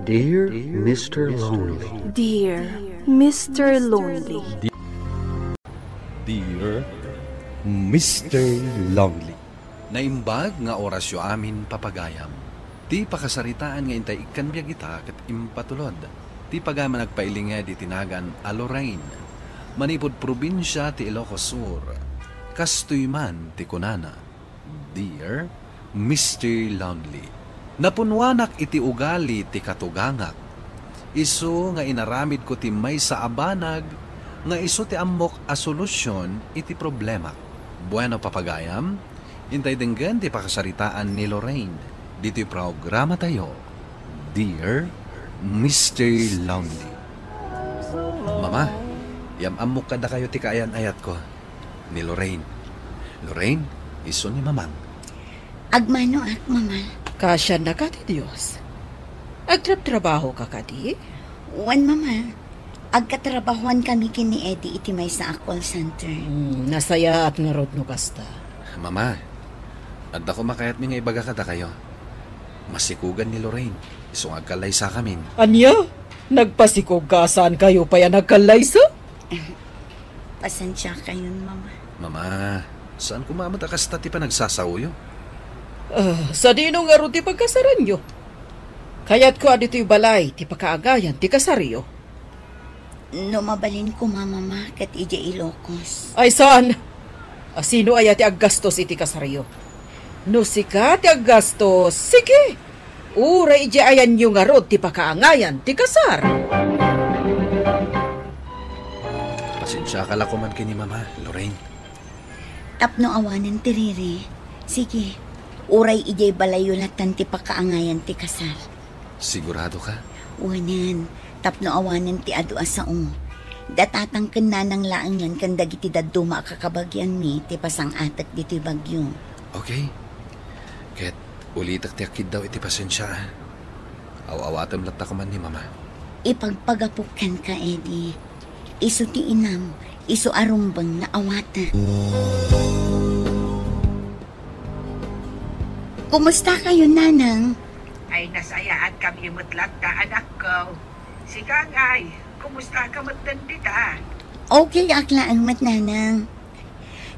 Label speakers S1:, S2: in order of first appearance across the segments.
S1: Dear Mr. Lonely.
S2: Dear Mr. Lonely.
S3: Dear Mr. Lonely.
S4: Naimbag nga orasyo amin papagayam. Ti pakasaritaan nga intay ikan biya kita kat impatulod. Ti pagaman nagpailinga di tinagan a Lorraine. Manipod probinsya ti Ilocos Sur. Kastoy man ti kunana. Dear Mr. Lonely. Napunwanak iti ugali ti katugangak. Isu nga inaramid ko ti may sa abanag nga isu ti ambok a solusyon iti problema. Bueno papagayam, intay denggan ti pakasaritaan ni Lorraine. Dito'y programa tayo. Dear Mr. Lonely. Mama, yamamok kada kayo ti kaayan ayat ko. Ni Lorraine. Lorraine, isu ni mamang.
S5: Agmano at mama.
S6: Kasya na ka ti Diyos. Agtrab-trabaho ka ka di?
S5: Wan mama. Agkatrabahuan kami kini Eddie iti may sa call center.
S6: Nasaya at narod no kasta.
S4: Mama, adda ko makayat mi nga ibaga kada kayo. Masikugan ni Lorraine. Isong agkalay sa kamin.
S6: Anya? Nagpasikog ka saan kayo pa yan nagkalay sa?
S5: Pasensya kayo mama.
S4: Mama, saan kumamot akasta ti pa nagsasawyo?
S6: Sa dino nga ro ti pagkasaran nyo. Kaya't ko adito'y balay ti pakaagayan ti kasaryo.
S5: No mabalin ko mama kat ija Ilocos.
S6: Ay saan? Sino ay ti aggastos iti kasaryo? No sika ti aggastos, sige. Ura ija ayan yung nga ro ti pakaangayan ti kasar.
S4: Pasensya ka lang kuman kini Mama, Lorraine.
S5: Tapno awanan ti Riri. Sige. Uray ijay balayulatan ti pakaangayan ti kasar.
S4: Sigurado ka?
S5: Wanan, tapno awanan ti adu asaong. Datatang na ng laang yan kan dagiti daduma kakabagyan mi ti pasang atak dito'y bagyo.
S4: Okay. Ket ulitak ti akid daw iti pasensya. Aw-awatam latta ko man ni Mama.
S5: Ipagpagapukan ka, Eddie. Isu ti inam, isu arumbang na awata. Kumusta kayo, Nanang?
S7: Ay nasayaan kami mutlat na anak ko. Si Kangay, kumusta ka matandita?
S5: Okay, akla ang matnanang.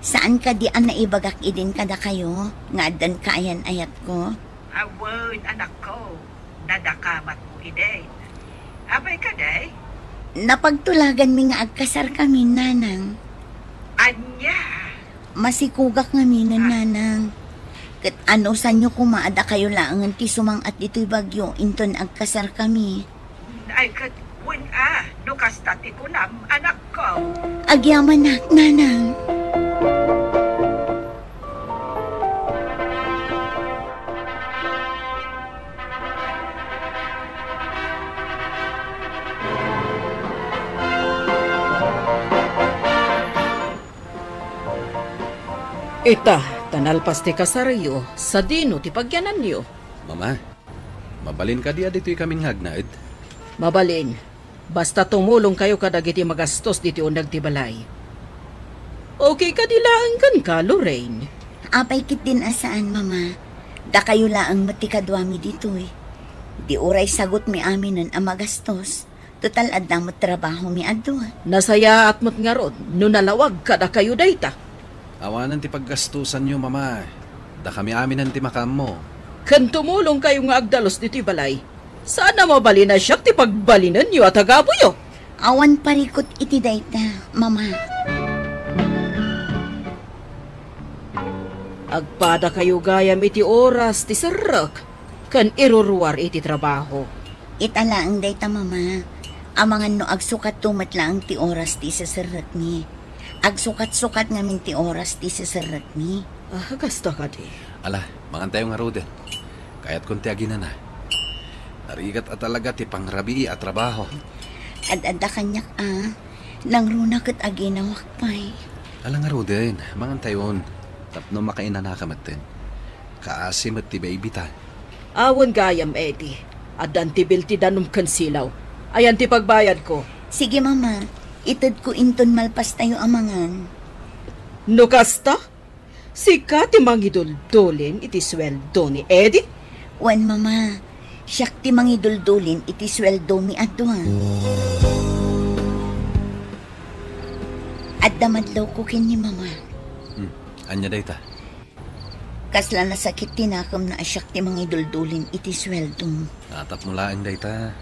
S5: Saan ka di ang naibagak idin kada kayo? Nga adan kaayan ayat ko?
S7: Awon, anak ko. Nadakamat mo ide. Abay ka day?
S5: Napagtulagan mi nga agkasar kami, Nanang.
S7: Anya?
S5: Masikugak nga mi na, Nanang. Kat ano sa nyo kumaada kayo laangan ti sumang at dito'y bagyo, inton agkasar kami.
S7: Ay kat, no kastati ko nam, anak ko.
S5: Agyaman na, Nanang.
S6: Ita, tanalpas ti kasaryo, sa dino ti pagyanan nyo.
S4: Mama, mabalin ka diya dito'y kaming hagnaid.
S6: Mabalin, basta tumulong kayo kadagiti magastos diti undag ti balay. Okay ka dilaan kan ka, Lorraine?
S5: Apay kit din asaan, Mama. Da kayo laang matikadwami dito'y. Di uray sagot mi aminan ang magastos. Total adamot trabaho mi adwa.
S6: Nasaya at mo't nga ron, no nalawag kada kayo dayta.
S4: Awanan ti paggastusan nyo, Mama. Da kami aminan ti makam mo.
S6: Kan tumulong kayo nga agdalos dito'y balay. Sana mabali na siya ti pagbalinan nyo at agabuyo.
S5: Awan parikot iti dayta, Mama.
S6: Agpada kayo gayam iti oras ti sarak. Kan iruruar iti trabaho.
S5: Itala ang dayta, Mama. Amangan no agsukat tumat lang ti oras ti sasarak ni. Agsukat-sukat ngamin ti oras ti sasarak ni.
S6: Gasta ka di.
S4: Ala, mangan tayo nga rode. Kaya't kung tiagin na. Narigat at talaga ti pangrabii at trabaho.
S5: Ad-ada kanyak nang runakot aginawak pa'y.
S4: Ala nga rode, mangan tayon. Tapno makaina na kamatin. Kaasim at ti baby ta.
S6: Awan gayam, Eddie. Adan ti bilti danum kansilaw. Ayan ti pagbayad ko.
S5: Sige, Mama. Itod ko inton malpas tayo amangan.
S6: No kasta? Sika ti mangidul-dolin iti sweldo ni Eddie?
S5: Wan, Mama. Siyak ti mangiduldulin iti sweldo mi adwa. Adda madlaw ko kin ni mama.
S4: Anya dayta?
S5: Kasla nasakit tinakam na asyak ti mangiduldulin iti sweldo.
S4: Natap mo laang dayta.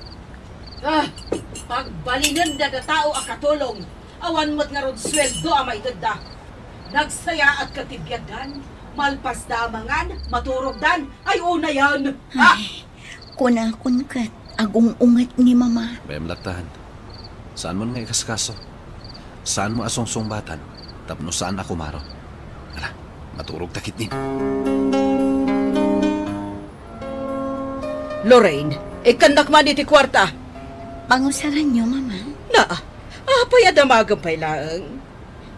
S6: Pagbalingan da tao a katulong. Awan mo't nga ron sweldo a maitagda. Nagsaya at katibyagan. Malpas damangan, maturog dan, ay una yan.
S5: Ay, kunakun kat, agong ungat ni mama.
S4: Bayam latahan. Saan mo nga ikaskaso? Saan mo asong-sungbatan? Tapno saan ako maro? Ala, maturog takit ni.
S6: Lorraine, ikandak man iti kwarta.
S5: Pangusaran niyo, mama.
S6: Apay adamagang pailaang.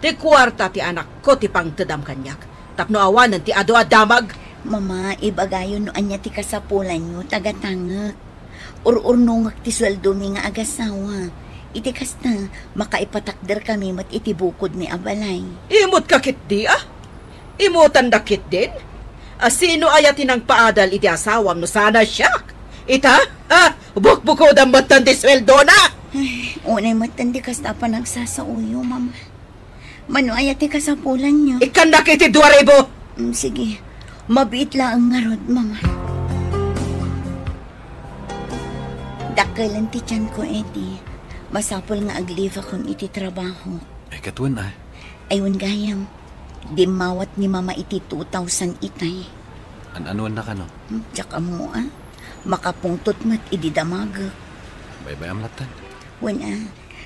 S6: Ti kwarta ti anak ko ti pang tedam kanyak. Tapno awanan ti ado adamag.
S5: Mama, ibagayon no anya ti kasapulan nyo, tagatangak. Ur-urnongak ti sweldo mi nga agasawa. Iti kasta, makaipatakder kami mat iti bukod ni abalay.
S6: Imot kakit di Imutan dakit din? Sino ayatin ang paadal iti asawam no sana siya? Ita? Bukbuko dambatan ti sweldo na!
S5: Ay, unay matandi kasta pa nagsasauyo, mama. Mano ayati kasapulan nyo.
S6: Ikandak iti 2,000!
S5: Sige, mabiit lang ang ngarod, mama. Dakalan ti tiyan ko, Eddie. Masapol nga aglive akong iti trabaho.
S4: Ay katuan
S5: Ayun gayam, di mawat ni mama iti 2,000 itay.
S4: Anuan na ka no?
S5: Tsaka mo makapungtot mat idi damag.
S4: Bayam latan.
S5: Wala,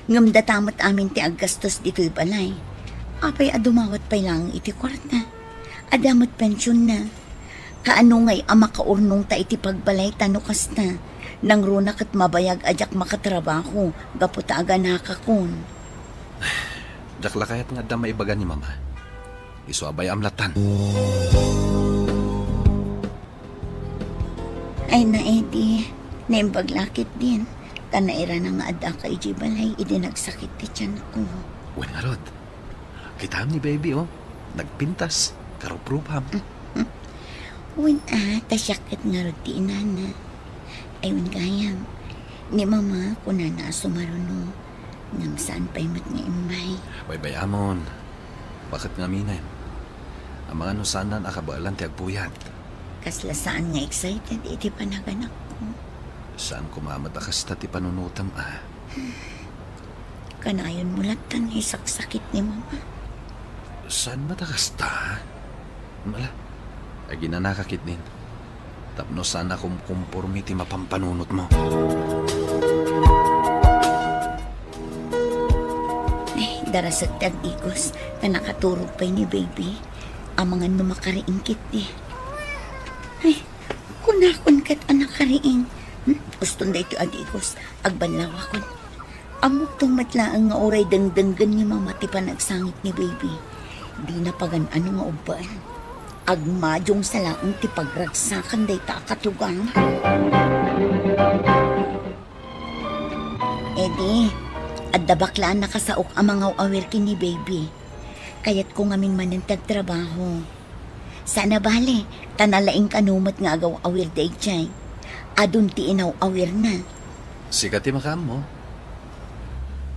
S5: ngamdatamat amin ti aggastos dito'y balay. Apay adumawat pa'y lang iti kwarta. Adamat pensyon na. Kaano ngay makaurnong ta iti pagbalay tanukas na. Nang runak at mabayag ajak makatrabaho. Gaputa aga nakakon.
S4: Jak lakayat nga da maibaga ni mama. Iso abay amlatan.
S5: Ay na, Eddie. Naimbaglakit din. Kanaira na nga adda ka iji balay. Idi nagsakit ti tiyan ko.
S4: Wen nga rod. Kitam ni baby nagpintas. Karuprupam.
S5: Tasyakit nga rin ti inana. Ayun gayam, ni mama ko na nasumaruno. Ngam saan pa'y mat nga imay.
S4: Bayamon. Bakit nga minan? Ang mga nusanan akabalan ti agpuyat.
S5: Kasla saan nga excited iti panaganak ko.
S4: Saan kumamadakas ta ti panunutam
S5: Kanayon mo latan nga isaksakit ni mama.
S4: Saan madakas ta? Mala, ay ginanakakit din. Tapno sana kumpormi ti mapampanunot mo.
S5: Ay, darasag tag-igos na nakaturog pa'y ni baby. Ang mga numakariingkit di. Ay, kunakon kat anak kariing. Gustong da ito adigos, agbanlaw ako. Amok tong matlaang nga oray dangdanggan ni mama ti panagsangit ni baby. Di na pagan ano nga ubaan. Agmadyong sa laang ti pagragsakan day ta katugang. Eddie, adda baklaan nakasaok ang mga awir ki ni baby. Kayat ko ngamin manantag trabaho. Sana bale, tanalaing kanumat nga agaw awir day chay. Adun ti inaw awir na.
S4: Sikat ti makam mo.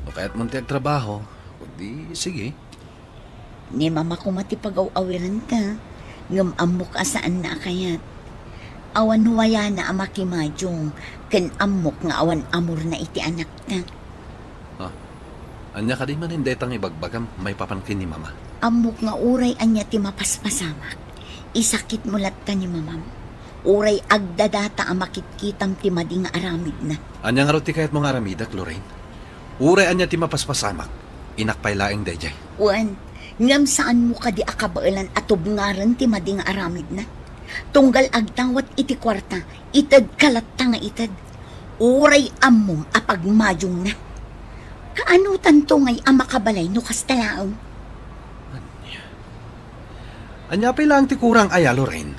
S4: O kaya't mong tiyag trabaho, di sige.
S5: Ni mama ko matipagaw-awiran ka. Ngam amok asaan na kayat. Awan huwaya na amakimadyong. Ken amok nga awan amor na iti anak na.
S4: Anya ka di man hindetang ibagbagam may papangkin ni mama.
S5: Amok nga uray anya ti mapaspasamak. Isakit mulat ka ni mamam. Uray agdadata amakitkitam ti madi nga aramid na.
S4: Anya nga ro ti kayat mong aramidak, Lorraine. Uray anya ti mapaspasamak. Inakpay laing dayjay.
S5: Uwan, ngam saan mo ka di akabailan at tubngaran ti madi nga aramid na. Tunggal agtawat iti kwarta, itad kalatta nga itad. Uray amom apagmadyong na. Kaano tanto ngay amakabalay no kastalaong?
S4: Anya pa'y lang ti kurang aya, Lorraine.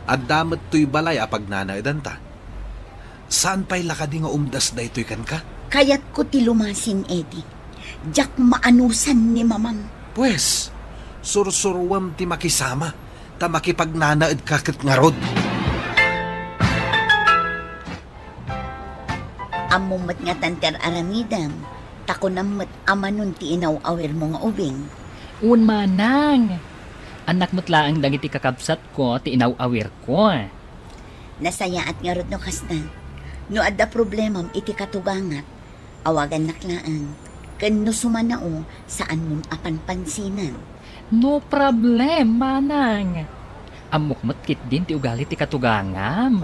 S4: At damat to'y balay apag nanaidan ta. Saan pa'y lakadi nga umdas da ito'y kan ka?
S5: Kayat ko ti lumasin, Eddie. Jak maanusan ni mamam.
S4: Pues, sursurwam ti makisama, ta makipagnanaid kakit nga rod.
S5: Amumat nga tanter aramidam. Tako namat amanon ti inaw-awir mo nga ubing.
S8: Un manang. Anak mo't laang dagiti kakabsat ko ti inaw-awir ko.
S5: Nasaya at nga rod no kastan. No adda problemam iti katugangat. Awagan naklaan. Ken no sumanao saan mon apan pansinan.
S8: No problem, manang. Amok kit din ti ugali ti katugangam.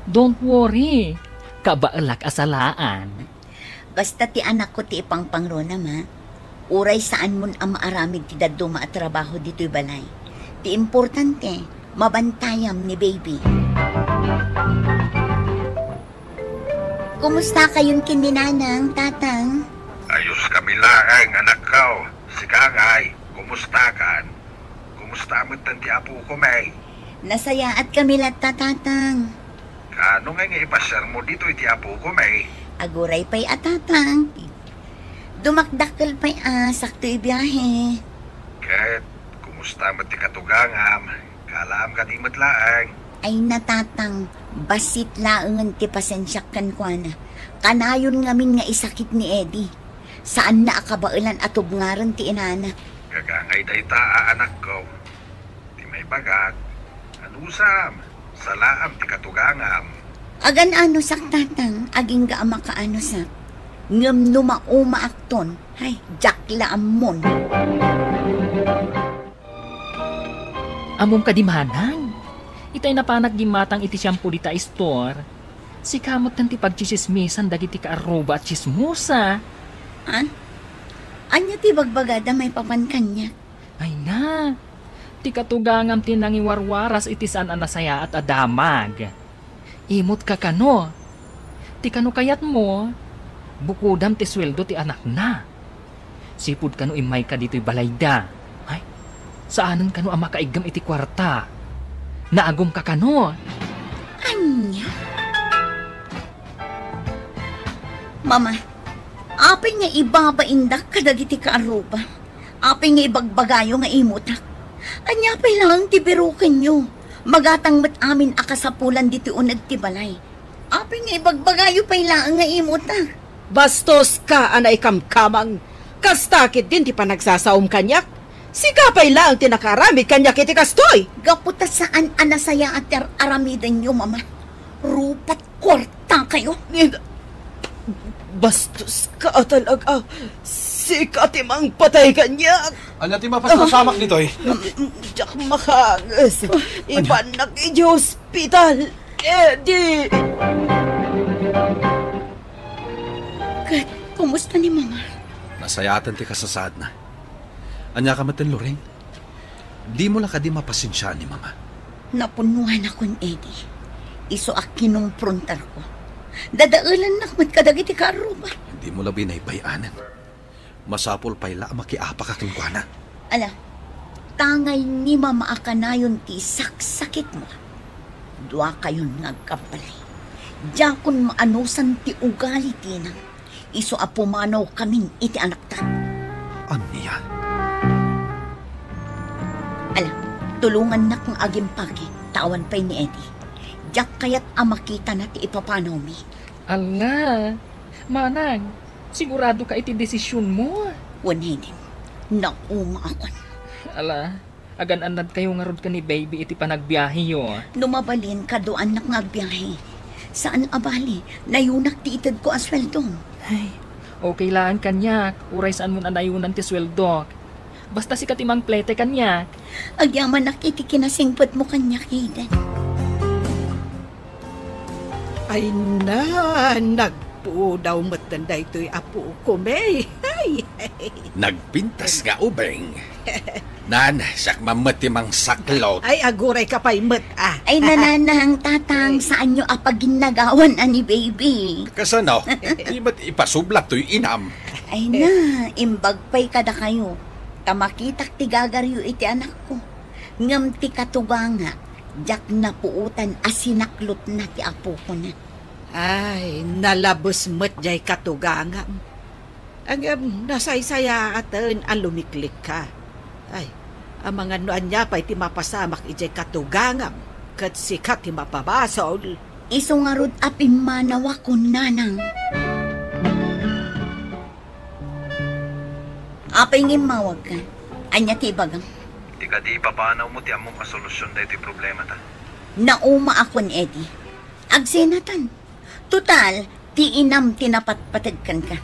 S8: Don't worry. Kabaalak asalaan.
S5: Basta ti anak ko ti ipangpangrona ma. Uray saan mon ang maaramid ti daduma at trabaho dito'y balay. Ti importante, mabantayam ni baby. Kumusta kayong kininanang, tatang?
S7: Ayos kami laang, anak ko. Si Kangay, kumusta kan? Kumusta mo tanti apo ko, may?
S5: Nasaya at kami latta, tatang.
S7: Kano nga ipasyar mo dito iti apo ko, may?
S5: Aguray pa'y atatang. Dumakdakkel pa'y sakto'y biyahe.
S7: Ket, kumusta mo ti katugangam? Kalaam ka di matlaang.
S5: Ay natatang, basit laangan ti pasensyak kan kwa na. Kanayon ngamin nga isakit ni Eddie. Saan na akabailan at ubngaran ti inana.
S7: Kagangay day anak ko. Di may bagat. Anusam, salaam ti katugangam.
S5: Agan ano sak tatang, aging ga ama ka ano sak. Ngam numauma akton, hay, jakla amon.
S8: Amom ka di manang. Itay napanak di matang iti siyang pulita store. Si kamot ng ti pagchisismisan dagiti ka aruba at chismusa.
S5: Anya ti bagbagada may papan kanya.
S8: Ay na, ti katugangam tinangiwarwaras iti saan anasaya at adamag. Imot ka kano. Ti kano kayat mo, bukudam ti sweldo ti anak na. Sipud kano imay ka dito'y balayda. Ay, saanan kano ang makaigam iti kwarta. Naagom ka kano.
S5: Anya? Mama, apay nga ibabaindak kadagiti ka aruba. Apay nga ibagbagayo nga imutak. Anya pa'y lang tibirukin nyo. Magatang mat amin akasapulan dito unag tibalay. Apay nga ibagbagayo pa'y lang nga imutak.
S6: Bastos ka, anay kamkamang. Kastakit din ti panagsasaom kanyak. Sikapay lang tinakaramid kanyak iti kastoy.
S5: Gaputa saan anasaya at aramidan nyo, mama. Rupat kwarta kayo.
S6: Bastos ka talaga. Sikatimang patay kanyak.
S4: Anya ti mapasasamak nito eh.
S6: Diyak makangas. Ipanak iti hospital. Eddie.
S5: Kat, kumusta ni mama?
S4: Nasayatan ti kasasad na. Anya ka matin, Lorraine. Di mo lang ka di mapasensya ni mama.
S5: Napunuhan akong Eddie. Iso ak kinumprontar ko. Dadaulan na mat kadagiti karuba.
S4: Hindi mo labi na ibayanan. Masapol pa'y la makiapa ka kinkwana.
S5: Ala, tangay ni mama akanayon ti saksakit mo. Dua kayon ngagkapalay. Diyakon maanusan ti ugali tinang. Iso apumanaw kaming iti anak ta.
S4: Anya?
S5: Ala, tulungan na kong agimpake. Tawan pa'y ni Eddie. Diyak kaya't amakita na ti ipapanaw mi.
S8: Ala, manang, sigurado ka iti desisyon mo.
S5: Wanhinin, nauma akon.
S8: Ala, agan-anad kayo nga rod ka ni baby iti panagbiyahe yo.
S5: Numabalin ka doan na ngagbiyahe. Saan abali, nayunak ti itad ko ang sweldo.
S8: Ay, okay lang kanyak. Uray saan mo na nayunan ti sweldo. Basta si katimang plete kanyak.
S5: Agyaman nakiti kinasingpot mo kanya, Kaden.
S6: Ay na, nagpo daw matanda ito'y apo ko, may.
S4: Nagpintas nga ubeng. Nan, sak mamatimang saklot.
S6: Ay, aguray ka pa'y mat,
S5: Ay nananang tatang, saan nyo apaginagawan ani baby?
S4: Kasano? Iba't ipasublak to'y inam.
S5: Ay na, imbagpay kada kayo. Tamakitak ti gagaryo iti anak ko. Ngam ti katuganga, jak na puutan asinaklot na ti apo ko na.
S6: Ay, nalabos mat jay katugangam. Ang nasaysaya atan ang lumiklik ka. Ay, ang mga noan niya pa'y ti mapasamak ijay katugangam. Kat sikat ti mapabasol.
S5: Iso nga rod apimanawa ko, nanang. Apay ngimawag ka. Anya tibagang.
S7: Ika di papanaw mo ti among kasolusyon da iti problema ta.
S5: Nauma akon, Eddie. Agsenatan. Total, ti inam tinapatpatagkan ka.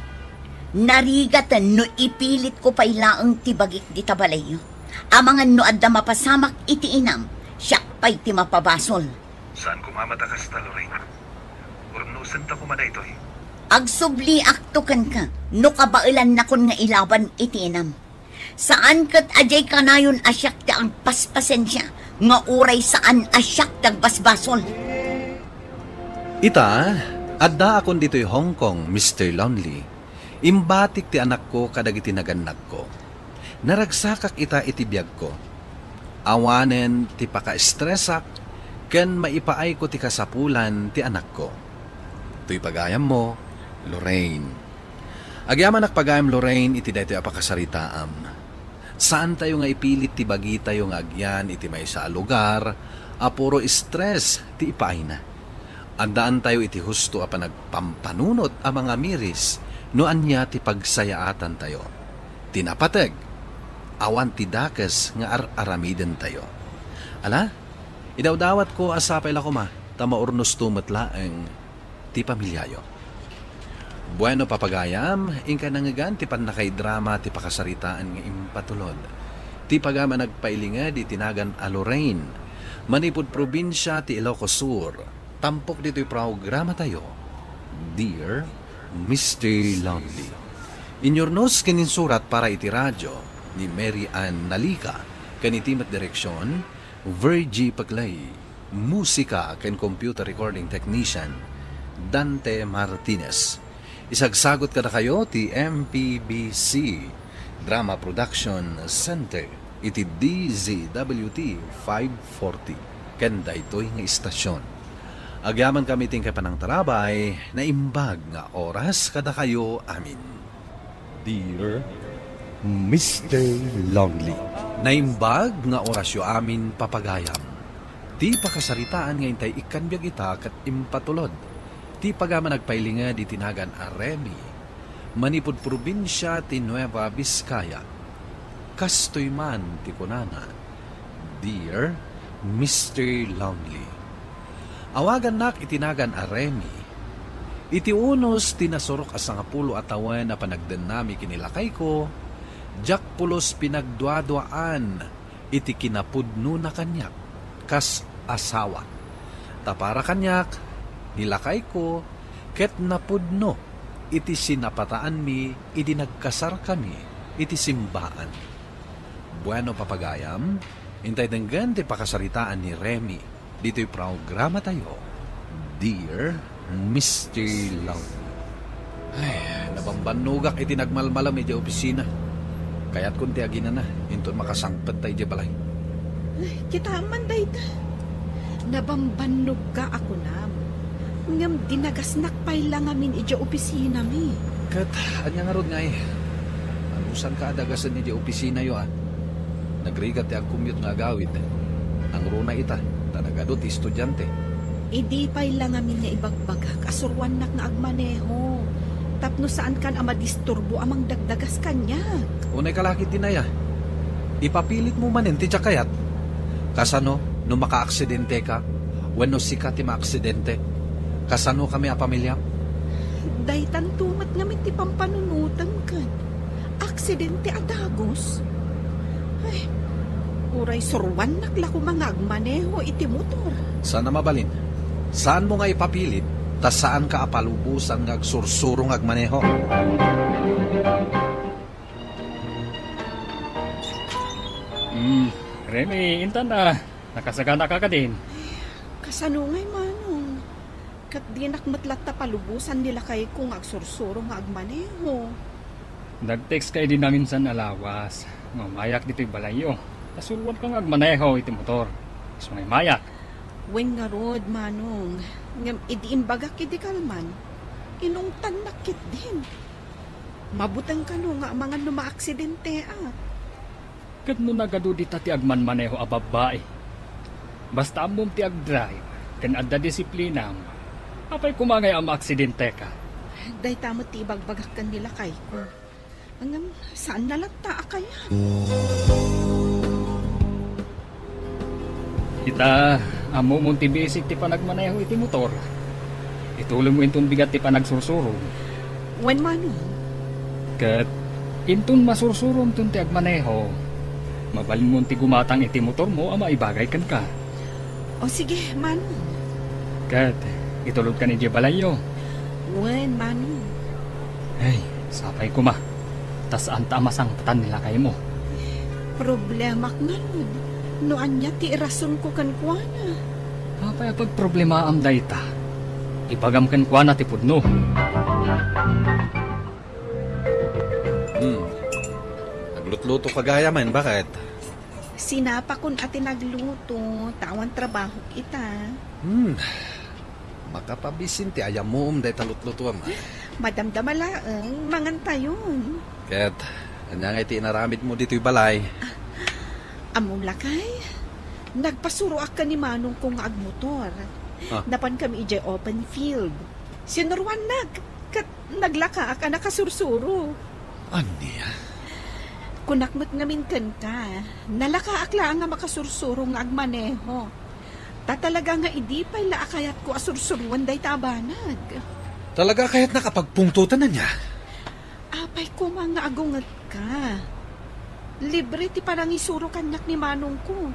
S5: Narigatan no ipilit ko pa ilaang tibagik di tabalayo. Amangan no adda mapasamak iti inam, siya pa'y ti mapabasol.
S7: Saan kumamatakas ta, Lorraine? Urnusan ta kumada ito eh.
S5: Agsubli aktukan ka, no kabailan na kon nga ilaban iti inam. Saan kat ajay kanayon asyak ti ang paspasensya, nga uray saan asyak tagbasbasol.
S4: Ita, adda akon dito'y Hong Kong, Mr. Lonely. Imbatik ti anak ko kadag iti naganak ko. Naragsakak ita iti biyag ko. Awanen ti paka-estresak, ken maipaay ko ti kasapulan ti anak ko. Tuy pagayam mo, Lorraine. Agyaman pagayam Lorraine iti daytoy apakasaritaam. Saan tayo nga ipilit ti bagi tayo nga agyan iti may sa lugar, apuro stress ti ipaay na. Andaan tayo iti husto a panagpampanunot a mga miris, no anya ti pagsayaatan tayo. Tinapateg, awan ti dakes nga aramiden tayo. Ala, idawdawat ko asapay la ko ma, tamaurnos tumatlaeng ti pamilyayo. Bueno papagayam, ingka nangagan ti panakay drama ti pakasaritaan nga impatulod. Ti pagama nagpailinga di tinagan a Lorraine, manipod probinsya ti Ilocos Sur. Tampok dito'y programa tayo, Dear Mr. Lonely. Inyornos kininsurat para iti radyo ni Mary Ann Nalica, kanitimat direksyon, Virgie Paglay, musika ken computer recording technician, Dante Martinez. Isagsagot kada kayo ti MPBC Drama Production Center iti DZWT 540 ken daytoy nga istasyon. Agyaman kami ting kapanang tarabay na imbag nga oras kada kayo amin.
S3: Dear Mr. Lonely.
S4: Naimbag nga orasyo amin papagayam. Ti pakasaritaan nga intay ikanbyag ita kat impatulod. Ti pagama nagpailinga di tinagan a Remy. Manipod probinsya ti Nueva Vizcaya. Kastoy man ti kunana. Dear Mr. Lonely. Awagan nak itinagan a Remy. Iti unos tinasurok as nga pulo atawan na panagdanami kinilakay ko, jak pulos pinagduaduaan iti kinapudno na kanyak, kas asawa. Tapara kanyak, nilakay ko, ket napudno, iti sinapataan mi, iti nagkasar kami, iti simbaan. Bueno papagayam, intay denggan ti pakasaritaan ni Remy. Dito'y programa tayo, Dear Mr. Lonely. Ay, nabambanugak iti nagmalmalam iti opisina. Kaya't kunti agina na, inton makasangpet tayo di balay.
S6: Ay, kita man dayta. Nabambanog ka ako nam. Ngam dinagasnak pay lang amin iti opisina mi.
S4: Kat, anya nga rod nga eh. Anusan ka adagasan iti opisina yo ah. Nagrigat ti ang commute nga agawid. Ang runa ita, tanagadot ti estudyante.
S6: Idi pay lang amin nga ibagbagak, asurwan nak nga agmaneho. Tapno saan kan ama disturbo amang dagdagas kanya.
S4: Unay kalakit tinaya. Ipapilit mo manin ti tsakayat. Kasano, no maka-aksidente ka, wano sika ti ma-aksidente. Kasano kami a pamilya?
S6: Daytan tumat ngamin ti pampanunutan kan. Aksidente adagos. Ay, uray surwan naklako mga agmaneho iti motor.
S4: Sana mabalin. Saan mo nga ipapilit, tas saan ka apalubusan ng agsursurong agmaneho?
S8: Remy, intan na. Nakasagana ka din.
S6: Kasano ngay manong. Kat di nakmatlat ta palubusan nila kay kung agsursuro nga agmaneho.
S8: Nag-text kay din namin sa alawas. Mamayak dito'y balayo. Tasulwan kang agmaneho iti motor. So ngay mayak.
S6: Wen nga rod, manong. Ngam idiimbagak iti kalman. Inungtan nakit din. Mabutang ka no nga mga numa-aksidente ah.
S8: Kat no nagado di ti agman maneho a babae. Basta amom ti agdrive. Kan adda disiplinam. Apay kumangay ang aksidente ka.
S9: Day tamo ti ibagbagak kan nila kay ko. Hanggang saan nalagta kaya?
S8: Ita, amo mong ti basic ti panagmaneho iti motor. Ituloy mo intong bigat ti panagsursuro.
S9: When mano?
S8: Kat intong masursurom tun ti agmaneho. Mabalin mo ti gumatang iti motor mo ama ibagay kan ka.
S9: O sige, mano.
S8: Kat itulod ka ni Jebalayo.
S9: When mano?
S8: Ay, sapay ko ma. Tas anta masangpatan nila kayo mo.
S9: Problema nga nun. Noan niya ti irason ko kan kuana.
S8: Apay pag problema am dayta. Ipagam kan kuana ti pudno.
S4: Naglutluto ka gaya man, bakit?
S9: Sinapa kun ati nagluto. Tawan trabaho kita.
S4: Makapabisin ti ayam mo day talutluto am.
S9: Madamdamalaang mangantayon.
S4: Ket, kanya nga iti inaramid mo dito'y balay.
S9: Among lakay, nagpasuro ka ni Manong kong agmotor. Napan kami ijay open field. Sinurwan naglaka ka nakasursuro.
S4: Aniya?
S9: Kunakmat ngamin ka, nalaka akla nga makasursuro nga agmaneho. Tatalaga nga idipay laakayat ko asursuruan day tabanag.
S4: Talaga kaya't nakapagpungtutan na niya?
S9: Apay ko mga agungat ka. Libre ti parang isuro kanyak ni Manong ko.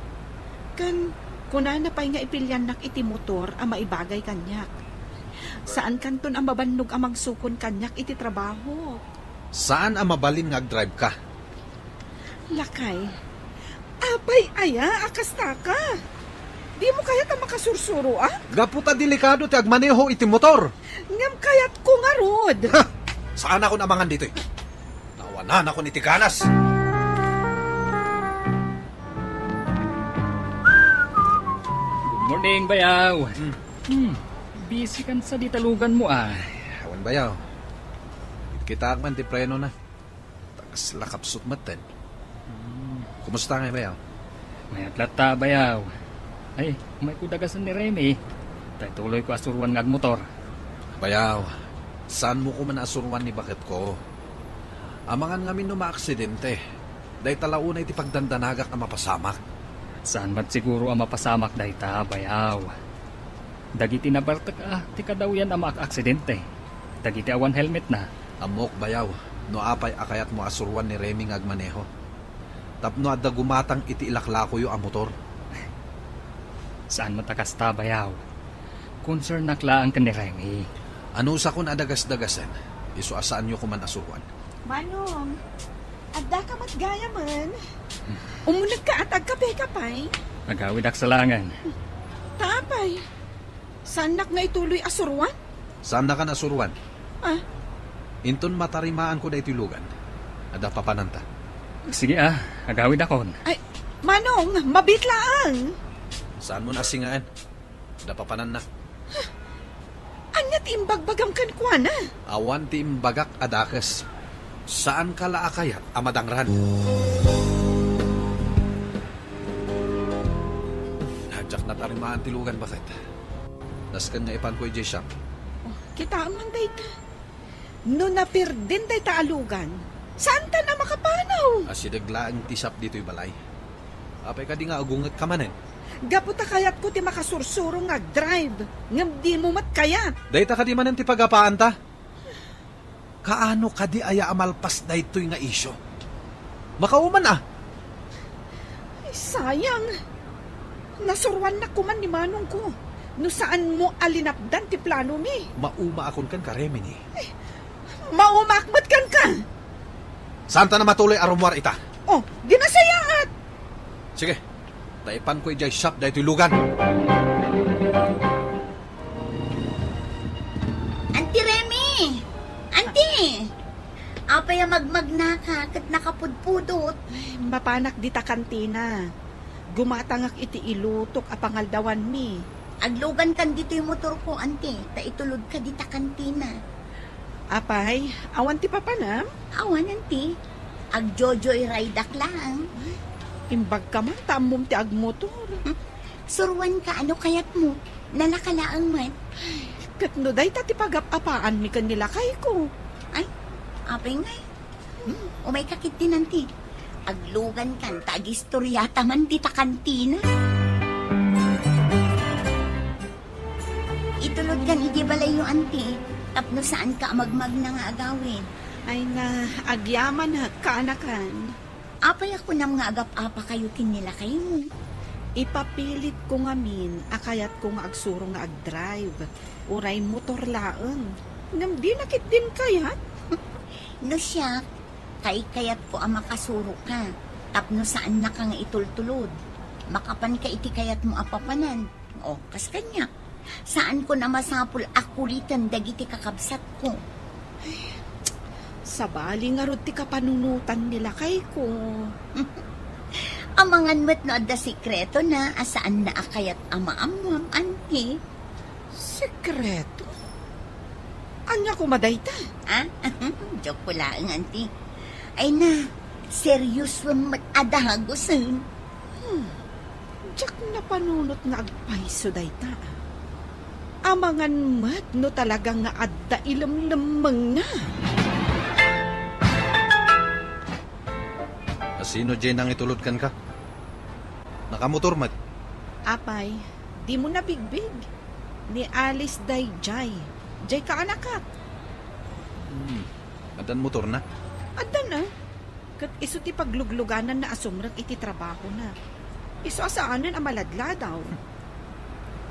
S9: Kuna na pa'y nga ipilyanak iti motor ang maibagay kanyak. Saan kanton ang mabannog amang sukon kanyak iti trabaho?
S4: Saan ang mabalin nga ag-drive ka?
S9: Lakay, apay aya, akasta ka. Di mo kayat ang makasursuro, ah?
S4: Gaputa delikado ti agmaneho iti motor.
S9: Ngam kayat ko nga rod.
S4: Ha! Saan ako namangan dito eh? Nawanan ako ni Tikanas.
S8: Good morning, bayaw. Busy kan sa ditalugan mo ah.
S4: Awan bayaw. Kita man ti preno na. Tagas lakapsot matan. Kumusta nga bayaw?
S8: May atlata, bayaw. Ay, may kudagasan ni Remy. Tay tuloy ko asuruan ngag motor.
S4: Bayaw, saan mo ko man asuruan ni bakit ko? Amangan ngamin no maaksidente. Day talaunay ti pagdandanagak na mapasamak.
S8: Saan ba't siguro ang mapasamak dayta, bayaw? Dagiti nabartak ti kadawyan ang maak-aksidente. Dagiti awan helmet na.
S4: Amok bayaw, no apay akayat mo asuruan ni Remy ngag maneho. Tapno adda gumatang iti ilaklako yu ang motor.
S8: Saan matakasta, bayaw? Concern naklaan ka ni Remy.
S4: Ano sa kun adagas-dagasan? Iso asaan nyo kuman asuruan?
S9: Manong, adda ka matgaya man. Umulag ka at agkape-kapay.
S8: Magawid aksalangan.
S9: Tapay, saan nak nga ituloy asuruan?
S4: Saan na ka nasuruan? Inton matarimaan ko na itulugan. Ada papananta.
S8: Sige agawid akon.
S9: Ay, Manong, mabitlaang.
S4: Saan mo nasingaan? Ada papanan na.
S9: Anya timbagbagam kan kuana?
S4: Awan timbagak adakas. Saan ka laakayat amadangran? Nadyak na tarimaan tilugan bakit? Naskan nga ipan ko ijay siyang.
S9: Kita man dayta. No napirdin dayta alugan. Saan ta na makapanaw?
S4: Asidaglaang tisap dito'y balay. Apay ka di nga agungat ka manen.
S9: Gaputa kayat ko ti makasursuro nga drive. Ngam di mo mat kayat.
S4: Dayta ka di manen ti pagapaan ta? Kaano ka di aya amalpas na ito'y nga isyo? Makauman
S9: Ay, sayang. Nasurwan na kuman ni Manong ko. No saan mo alinapdan ti plano mi?
S4: Mauma akon kan ka, Remini.
S9: Maumakmat kan ka.
S4: Saan ta na matuloy arumwar ita?
S9: Oh, di na sayaat.
S4: Sige, taipan ko ijay shop da ito'y lugan.
S5: Auntie Remy! Auntie! Apay magmag na ka kat nakapudpudot.
S9: Ay, mapanak di ta kantina. Gumatangak iti ilutok a pangaldawan mi.
S5: Aglugan kan dito yung motor ko, auntie. Ta itulod ka dita kantina.
S9: Apay, awan ti papanam?
S5: Awan, auntie. Agjojoy ride lang.
S9: Imbag ka man, tamom ti agmotor.
S5: Surwan ka, ano kayat mo? Nalakalaang man.
S9: Kat no day tati pag-apaan mi kanila kay ko.
S5: Ay, apay ngay. Umay kakit din nanti. Aglugan kan, tagistorya taman di ta kantina. Itulod kan iti balay yung anti. Tapno saan ka magmag na nga agawin.
S9: Ay na, agyaman ha, kaanakan.
S5: Apay ako na mga agap-apa kayo kinila kayo.
S9: Ipapilit ko ngamin, akayat ko nga agsuro nga ag-drive. Uray motor laeng. Ngam di nakit din kayat.
S5: No siya, kayat ko ang makasuro ka. Tapno saan na ka nga itultulod. Makapan ka iti kayat mo apapanan. O, kas kanya. Saan ko na masapul akulitan dagiti kakabsat ko.
S9: Sabali nga rod ti kapanunutan nila kay ko.
S5: Amangan mo't no da sikreto na asaan na akayat ama-amam, anti.
S9: Sekreto? Anya ko madayta?
S5: Ah? Joke ko lang, anti. Ay na, serious mat adahagosan.
S9: Diyak na panunot nga agpaiso dayta. Amangan mat no talagang nga adda ilam-lamang na.
S4: Sino dyan ang itulod kan ka? Nakamotor mat.
S9: Apay, di mo na bigbig. Ni Alice day Jay. Jay ka anakat.
S4: Adan motor na.
S9: Adan na. Kat iso ti paglugluganan na asumrag iti trabaho na. Iso asaanan ang maladla daw.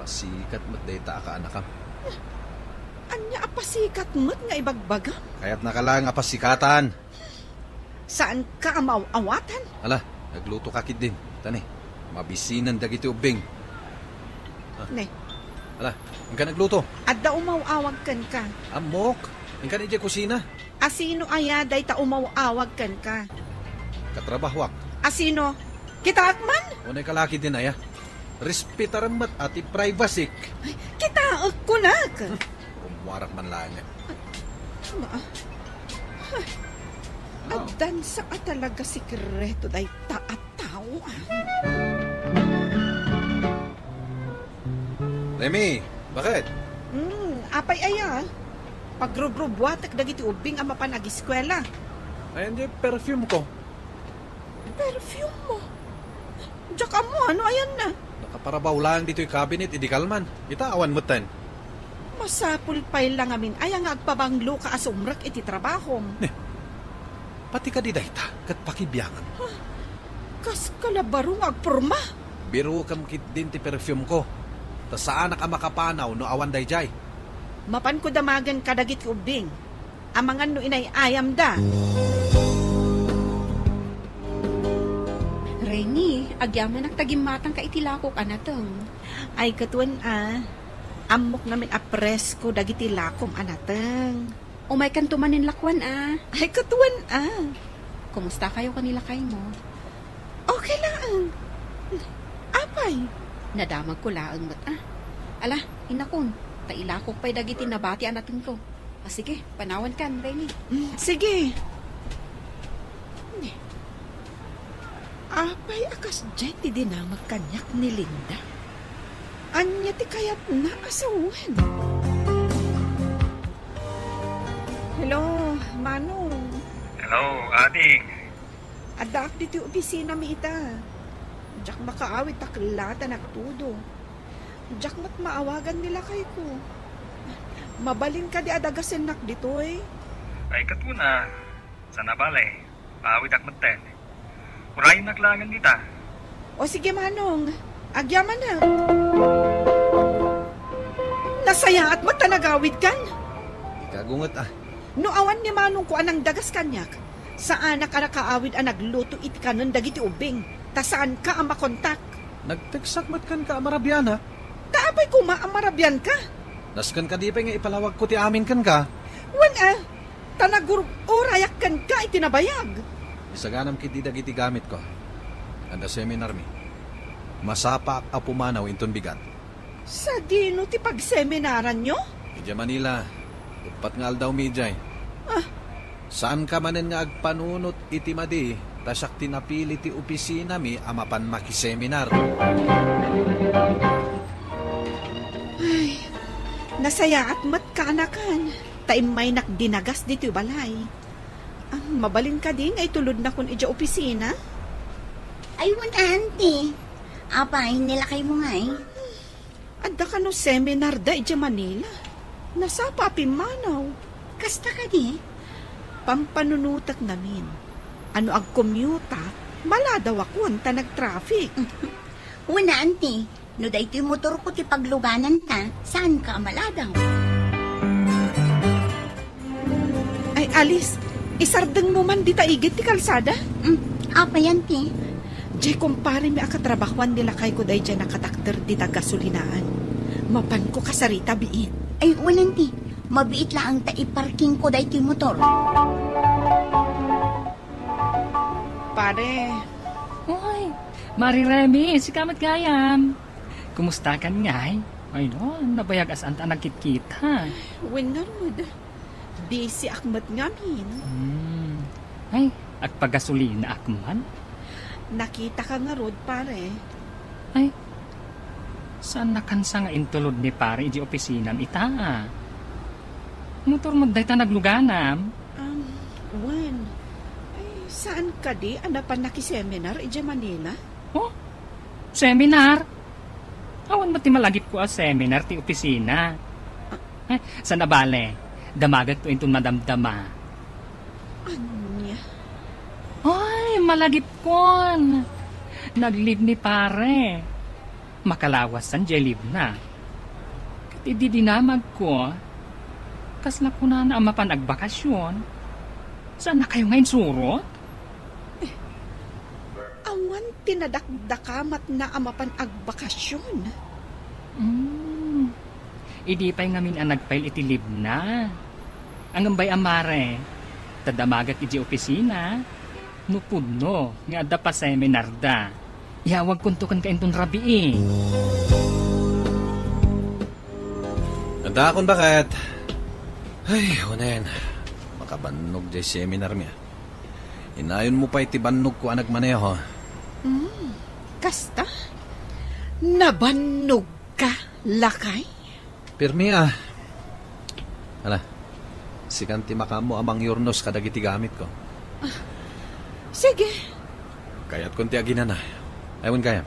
S4: Pasikat mat dayta ka anakam.
S9: Anya apasikat mo't nga ibagbagam.
S4: Kaya't nakalang apasikatan.
S9: Saan ka amaw-awatan?
S4: Ala, nagluto kakit din. Tani, mabisinan dagiti ubing.
S9: Ne,
S4: Ala, ang ka nagluto?
S9: adda umaw-awag kan ka.
S4: Amok, ang ka ni kusina.
S9: Asino aya day ta umaw-awag kan ka.
S4: Katrabahwak.
S9: Asino? Kita akman?
S4: Unay kalaki din aya. Respetaran mat ati privacy.
S9: Kita kunak.
S4: Umwarak man lang.
S9: Adan sa talaga sikreto day taataw.
S4: Remy, bakit?
S9: Apay aya. Pagrubrubuatak dagiti ubing ang mapanag-eskwela.
S4: Ayan di perfume ko.
S9: Perfume mo? Diyak mo, ano ayan na?
S4: Nakaparabaw lang dito yung cabinet, idi kalman. Itaawan mo tan.
S9: Masapul pay lang amin ay ang agpabanglo ka asumrak iti trabahom.
S4: Pati ka di dayta, kat pakibiyangan.
S9: Kas kalabarong agpurma.
S4: Biro kam kit din ti perfume ko. Ta saan ka makapanaw no awan dayjay.
S9: Mapan ko damagan kadagit ubing. Amangan no inay ayam da.
S10: Reni, agyaman nagtagimmatang ka itilakok anateng.
S9: Ay katuan amok namin apresko dagiti lakom anateng.
S10: Umay kan tumanin lakwan
S9: Ay katuan
S10: Kumusta kayo kanila kayo mo?
S9: Okay lang. Apay?
S10: Nadamag ko laang mat Ala, inakon. Tailakok pa'y dagiti nabati anatin ko. Sige, panawan kan, Reni.
S9: Sige. Apay akas dyan ti dinamag kanyak ni Linda. Anya ti kayat na asawan. Hello, Manong.
S7: Hello, ading.
S9: Adak dito opisina mi ita. Diyak makaawit taklata nagtudo. Diyak mat maawagan nila kay ko. Mabalin ka di adagasin nak dito eh.
S7: Ay katuna, sa nabale, paawit akmaten. Urayin naglangan dita.
S9: O sige Manong, agyaman na. Nasaya at matanagawid kan?
S4: Ikagungot
S9: No awan ni Manong ko anang dagas kanyak. Saan ka nakaawid ang nagluto iti kanon dagiti ubing. Ta saan ka ang makontak?
S4: Nagteksak mat kan ka amarabyan ha?
S9: Taapay ko maamarabyan ka.
S4: Naskan ka di pa nga ipalawag ko ti amin kan ka.
S9: Wan tanagur orayak kan ka itinabayag.
S4: Isaganam kiti dagiti gamit ko. Anda seminar mi. Masapa a pumanaw inton bigat.
S9: Sa dino ti pagseminaran nyo?
S4: Ija Manila, upat nga aldaw mi jay. Saan ka manen nga agpanunot iti madi, tasak tinapili ti opisina mi amapan makiseminar.
S9: Ay, Nasaya at matkanakan. Taim may nakdinagas dito balay. Mabalin ka din ay tulod na kun ija opisina.
S5: Aywan, auntie. Apay, nilakay mo nga eh.
S9: Adda ka no seminar da ija Manila. Nasa papimanaw.
S5: Kasta ka di?
S9: Pampanunutak namin. Ano ag commuta, maladaw akon ta nag-traffic.
S5: Wala, auntie. No da ito yung motor ko ti pagluganan ta. Saan ka maladaw?
S9: Ay, Alice, isardeng mo man di taigit ti kalsada?
S5: Apay, auntie.
S9: Jay, kumpare mi akatrabahuan nila kay ko day dyan nakatakter di gasolinaan. Mapan ko kasarita biit.
S5: Ay, auntie. Mabiit lang ta iparking ko day ito yung motor.
S9: Pare.
S8: Oy, Mari Remy, si Kamat Gayam. Kumusta ka ngay? Ay no, nabayag asan ta nagkit-kita.
S9: Winarod. Busy akmat ngamin.
S8: Ay, at pagasolina akman?
S9: Nakita ka nga rod, pare.
S8: Ay, saan nakansa nga intulod ni pare di opisinam ita? Motor mo day ta nagluganam?
S9: Wen. Ay, saan ka di? Ano pa nakiseminar ija Manila?
S8: Oh, seminar? Awan ba ti malagip ko a seminar ti opisina? Ay, sa nabale, damagat to intun madamdama.
S9: Anya?
S8: Ay, malagip kon. Naglib ni pare. Makalawasan jay lib na. Kati dinamag ko. Kasla ko na ang mapanagbakasyon. Saan na kayo ngayon surot?
S9: Awan tinadakdakamat na amapan agbakasyon.
S8: Idi pa'y ngamin ang nagpail itilib na. Ang ambay amare, tadamagat iji opisina, nupudno, nga adda pa seminar da. Iawag kuntukan ka intun rabi
S4: Anda akong bakit? Ay, hunayan. Makabannog jay seminar miya. Inayon mo pa itibannog ko ang nagmaneho.
S9: Kasta? Nabannog ka, lakay?
S4: Pirmi Hala, sikanti makamo amang yurnos kadagiti gamit ko.
S9: Sige.
S4: Kaya't kunti aginan na. Aywan kaya.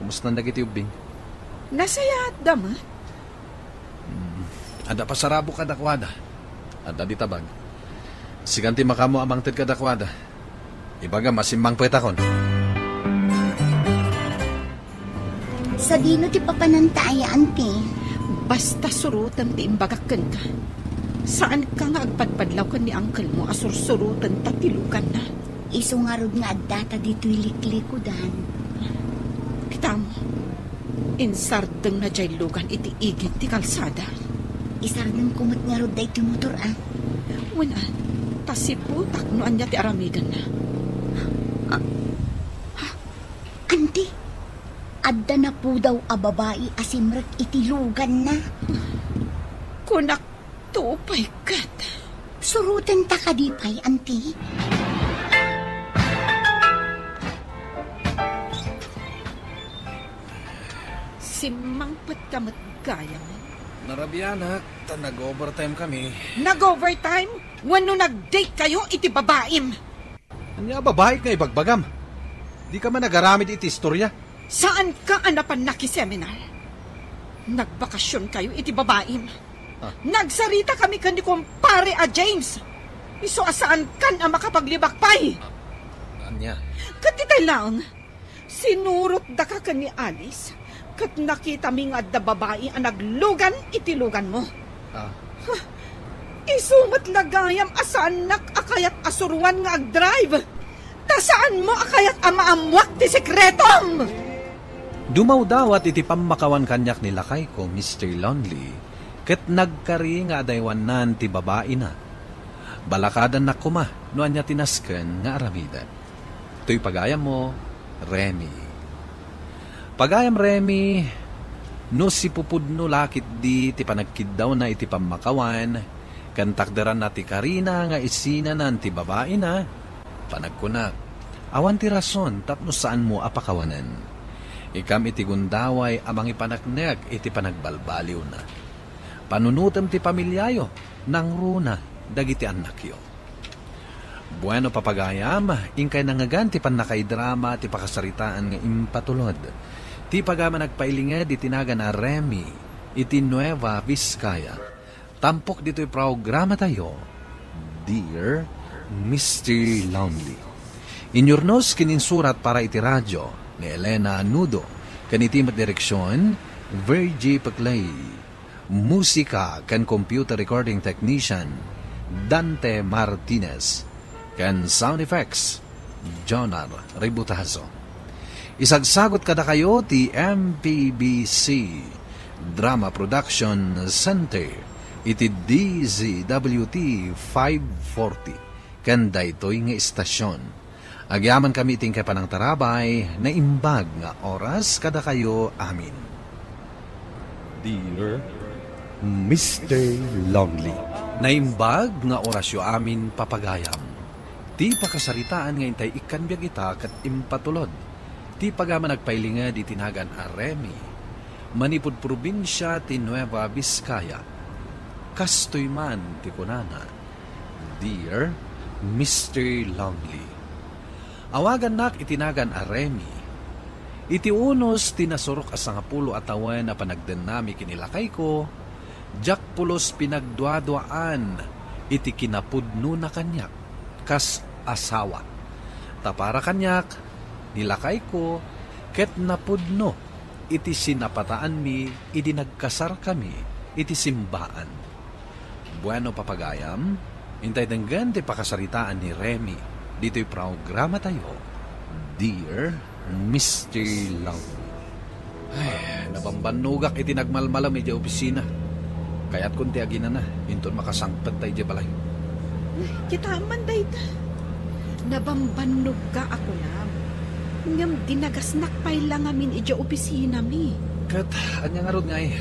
S4: Kumusta nang dagiti ubing?
S9: Nasaya at damat?
S4: Ada pasarabo kadakwada. Ada di tabag. Sikanti makamo amang ted kadakwada. Ibaga masimbang petakon.
S5: Sa dino ti papanantaya, auntie.
S9: Basta surutan ti imbagakan ka. Saan ka nga agpadpadlaw ka ni uncle mo asursurutan tatilukan na?
S5: Isungarod nga adata dito'y liklikudan.
S9: Kita mo, insardeng na jay lugan iti igit ti kalsada.
S5: Isardeng kumot nga rod da iti motor,
S9: Wala, tasiputak noan niya ti aramigan na.
S5: Auntie, adda na po daw a babae asimrek iti lugan na.
S9: Kunak tupay kat.
S5: Surutan ta kadipay, auntie.
S9: Simangpat ka matgaya mo.
S4: Narabianak, nag-overtime kami.
S9: Nag-overtime? Wano nag-date kayo iti babaim?
S4: Anya babae nga ibagbagam. Di ka man nagaramid iti istorya.
S9: Saan ka anapan nakiseminar? Nagbakasyon kayo iti babaim. Nagsarita kami kan ni kumpare a James. Iso asaan kan ang makapaglibakpay?
S4: Anya?
S9: Katitay lang, sinurot da ka kan ni Alice. Kat nakita mi nga da babae ang naglugan itilugan mo. Isumat lagayam asanak akayat asuruan nga ag-drive. Tasaan mo akayat amaamwak ti sekretom?
S4: Dumaw dawat iti pamakawan kanyak ni lakay ko, Mr. Lonely. Ket nagkari nga adaywanan ti babae na. Balakadan na kuma, noan niya tinasken nga aramidan. To'y pagayam mo, Remy. Pagayam Remy, no si pupudno lakit di ti panagkid daw na iti pamakawan, kantakderan na ti Karina nga isina na ti babae na, panagkunak, awan ti rason tapno saan mo apakawanan. Ikam iti gundaway amang ipanakneg iti panagbalbaliw na. panunutem ti pamilyayo, nang runa, dagiti anak yo. Bueno papagayam, ingkay nangagan ti panakay-drama ti pakasaritaan nga impatulod. Ti pagama nagpailinged iti naga na Remy, iti Nueva Vizcaya. Tampok dito'y programa tayo, Dear Mr. Lonely. Inyurnos kininsurat para iti radyo ni Elena Nudo, kanitimat direksyon, Virgie Paclay. Musika kan computer recording technician, Dante Martinez. Kan sound effects, Jonar Ributazo. Isagsagot kada kayo ti MPBC Drama Production Center, iti DZWT 540, kan daytoy nga istasyon. Agyaman kami ting kapanang tarabay, na imbag nga oras kada kayo amin.
S3: Dear Mr. Lonely.
S4: Naimbag nga orasyo amin papagayam. Ti pakasaritaan nga intay ikanbyag ita kat impatulod. Ti pagama nagpailinged iti nagan a Remy, manipud probinsya ti Nueva Vizcaya. Kastoy man ti kunana, Dear Mr. Lonely. Awagan nak itinagan a Remy. Iti unos tinasurok as 10 atawan na panagdenami kinilakay ko, jak pulos pinagduaduaan iti kinapudno na kanyak, kas asawa. Tapara kanyak, nilakay ko, ket napudno, iti sinapataan mi, iti nagkasar kami, iti simbaan. Bueno papagayam, intay denggan ti pakasaritaan ni Remy, dito'y programa tayo, Dear Mr. Lonely. Ay, nabambanugak iti nagmalmalam iti opisina. Kaya't kunti agina na, inton makasangpad tayo di balay.
S9: Kita man dayta. Nabambanog ka ako lang. Ngam dinagasnak pay lang amin iti opisina mi.
S4: Kat, anya nga rod nga eh.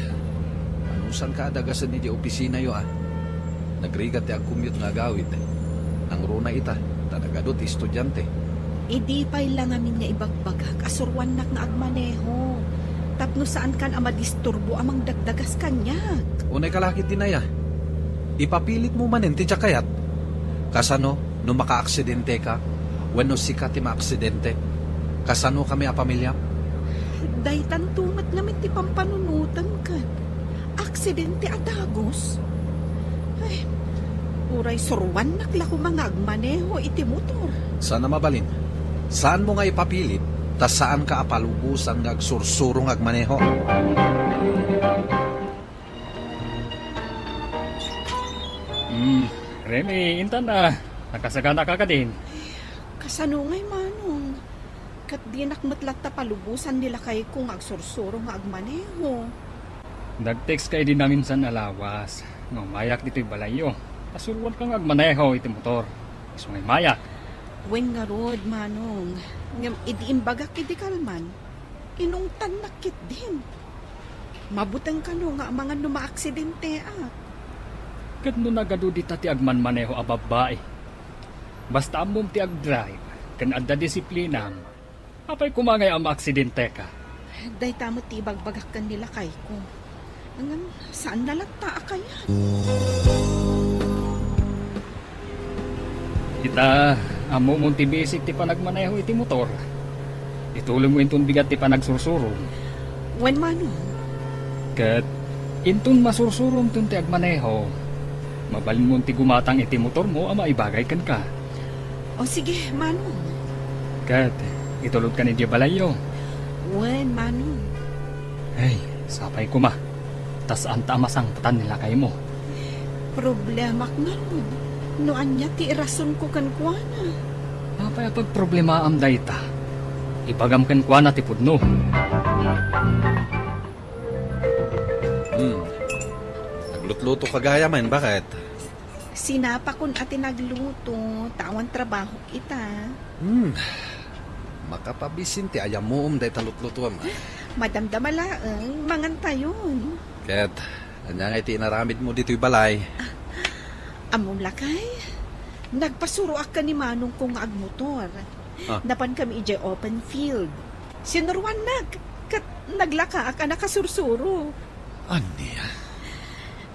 S4: Anusan ka adagasan iti opisina yo ah. Nagrigat ti agkumyot nga gawid. Nang runa ita, tanagadot estudyante.
S9: Idi pay lang amin nga ibagbagak, asurwan nak nga agmaneho. Tapno saan kan amadisturbo amang dagdagas kanya.
S4: Unay kalakit din na ya. Ipapilit mo manin ti tsakayat. Kasano, no maka-aksidente ka, wano sika ti ma-aksidente. Kasano kami a pamilya?
S9: Daytan tumat namin ti pampanunutan ka. Aksidente adagos. Ay, uray surwan naklako mga agmaneho iti motor.
S4: Sana mabalin. Saan mo nga ipapilit, tas saan ka apalubusan nga agsursurong agmaneho?
S8: Remy, intan na. Nakasagana ka din.
S9: Kasanungay manong. Kat di nakmatlat ta palubusan nila kay kung agsursurong agmaneho.
S8: Nag-text kay din namin sa alawas. No, mayak dito'y balayo. Pasulwan kang agmaneho iti motor. Iso ngay mayak.
S9: Wen nga rod, manong. Ngam idiimbagak iti kalman. Inungtan nakit din. Mabutang ka no nga mga numa-aksidente at.
S8: Kat no nagado di ti agman maneho a babae. Basta amom ti agdrive, kan adda disiplinam. Apay kumangay ang aksidente ka.
S9: Day tamot ti ibagbagak kan nila kay ko. Ngam saan nalagta kaya?
S8: Ita, amo mong ti basic ti panagmaneho iti motor. Itulong mo intong bigat ti panagsursurong.
S9: Wen manong?
S8: Kat intong masursurong tong ti agmaneho, mabalin mo ti gumatang iti motor mo ama ibagay kan ka.
S9: O sige, manong.
S8: Kat, itulog ka ni di balayo.
S9: Wen manong?
S8: Ay, sapay ko ma. Tas anta masang patan nila kay mo.
S9: Problema nga ron. No anya ti irason ko kan kuana.
S8: Apay pag problema am dayta. Ipagam kan kuana ti pudno.
S4: Naglutluto kagaya man, bakit?
S9: Sinapa kun ati nagluto, tawan trabaho kita.
S4: Makapabisin ti ayam mo day talutluto ma.
S9: Madamdamalaang mangantayon.
S4: Ket, anya nga iti inaramid mo dito'y balay.
S9: Among lakay, nagpasuroak ka ni Manong kung agmotor. Napan kami ijay open field. Sinurwan kat naglaka ka nakasursuro.
S4: Aniya?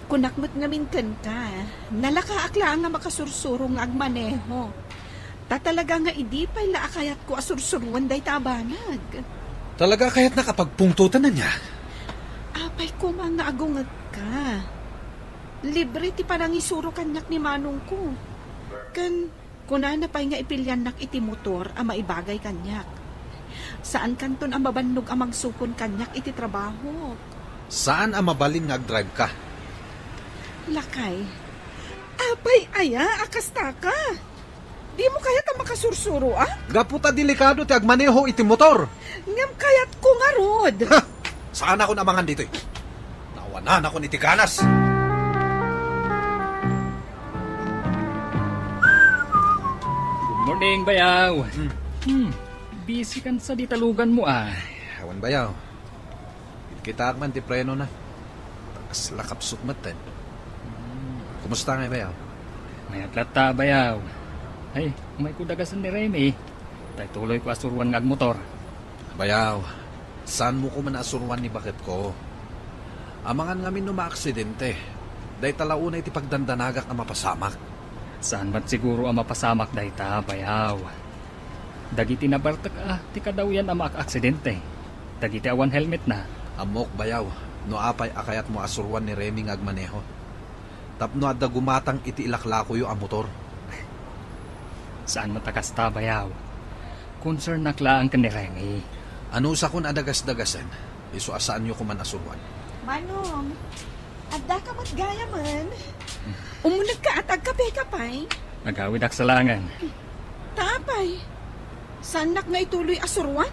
S9: kunakmat ngamin ka, nalakaakla nga makasursuro nga agmaneho. Talaga nga idipay laakayat ko asursuruan day tabanag.
S4: Talaga kaya't nakapagpungtutan na niya?
S9: Apay ko mga agungat ka. Libre ti parang isuro kanyak ni manong ko. Kunana pa'y nga ipilyan nak iti motor ang maibagay kanyak. Saan kanton ang mabannog ang magsukon kanyak iti trabaho?
S4: Saan ang mabalin nga ag-drive ka?
S9: Lakay, apay aya, akasta ka. Di mo kayat ang makasursuro, ah?
S4: Gaputa delikado ti agmaneho iti motor.
S9: Ngam kayat ko nga rod.
S4: Ha! Saan ako namangan dito eh? Nawanan ako ni Tikanas.
S8: Good morning, bayaw. Busy kan sa ditalugan mo ah.
S4: Awan bayaw. Kita man ti preno na. Takas lakap sukmatan. Kumusta nga bayaw?
S8: May atlata, bayaw. Ay, may kudagasan ni Remy. Tay tuloy ko asuruan ng motor.
S4: Bayaw, saan mo ko man asuruan ni bakit ko? Amangan ngamin no maaksidente. Day talauna iti pagdandanagak na mapasamak.
S8: Saan ba't siguro ang mapasamak day ta, bayaw? Dagiti na bartak ti kadaw yan ang maak-aksidente. Dagiti awan helmet na.
S4: Amok bayaw, no apay akayat mo asuruan ni Remy nga agmaneho. Tapno adda gumatang iti ilaklako yung ang motor.
S8: Saan matakas ta, bayaw? Concern naklaan ka ni Remy.
S4: Ano sa kun adagas-dagasan? Iso asaan nyo kuman asuruan?
S9: Manong, adda ka matgaya man. Umunag ka at agkape-kapay.
S8: Nagawid aksalangan.
S9: Tapay, saan nak nga ituloy asuruan?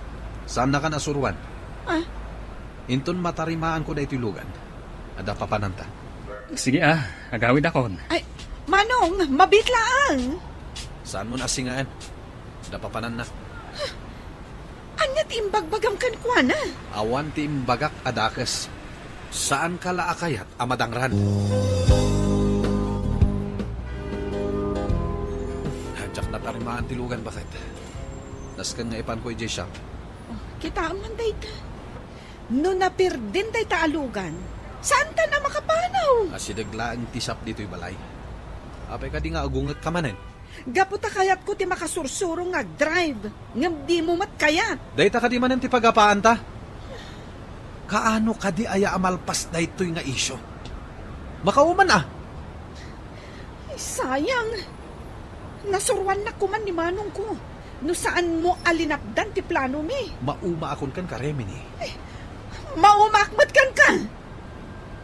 S4: Saan na ka nasuruan?
S9: Ah?
S4: Inton matarimaan ko na itulugan. Ada papananta.
S8: Sige agawid akon.
S9: Ay, Manong, mabitlaan.
S4: Saan mo nasingaan? Ada papanan na.
S9: Anyat imbagbagam kan kwa na.
S4: Awan ti imbagak adakas. Saan ka laakayat amadangran? Hadyak na tarimaan tilugan bakit? Naskan nga ipan ko i shop.
S9: Kita man day ta. No napirdin day ta alugan. Saan ta na makapanaw?
S4: Asidaglaan ti shop dito'y balay. Apay ka di nga agungat ka manen.
S9: Gaputa kayat ko ti makasursuro nga drive. Ngam di mo mat kayat.
S4: Dayta ka di manen ti pagapaan ta? Kaano ka di aya amalpas daytoy nga isyo? Makauman
S9: Ay, sayang. Nasurwan na kuman ni manong ko. No saan mo alinapdan ti plano mi?
S4: Mauma akon kan ka, Remini.
S9: Maumakmat kan ka.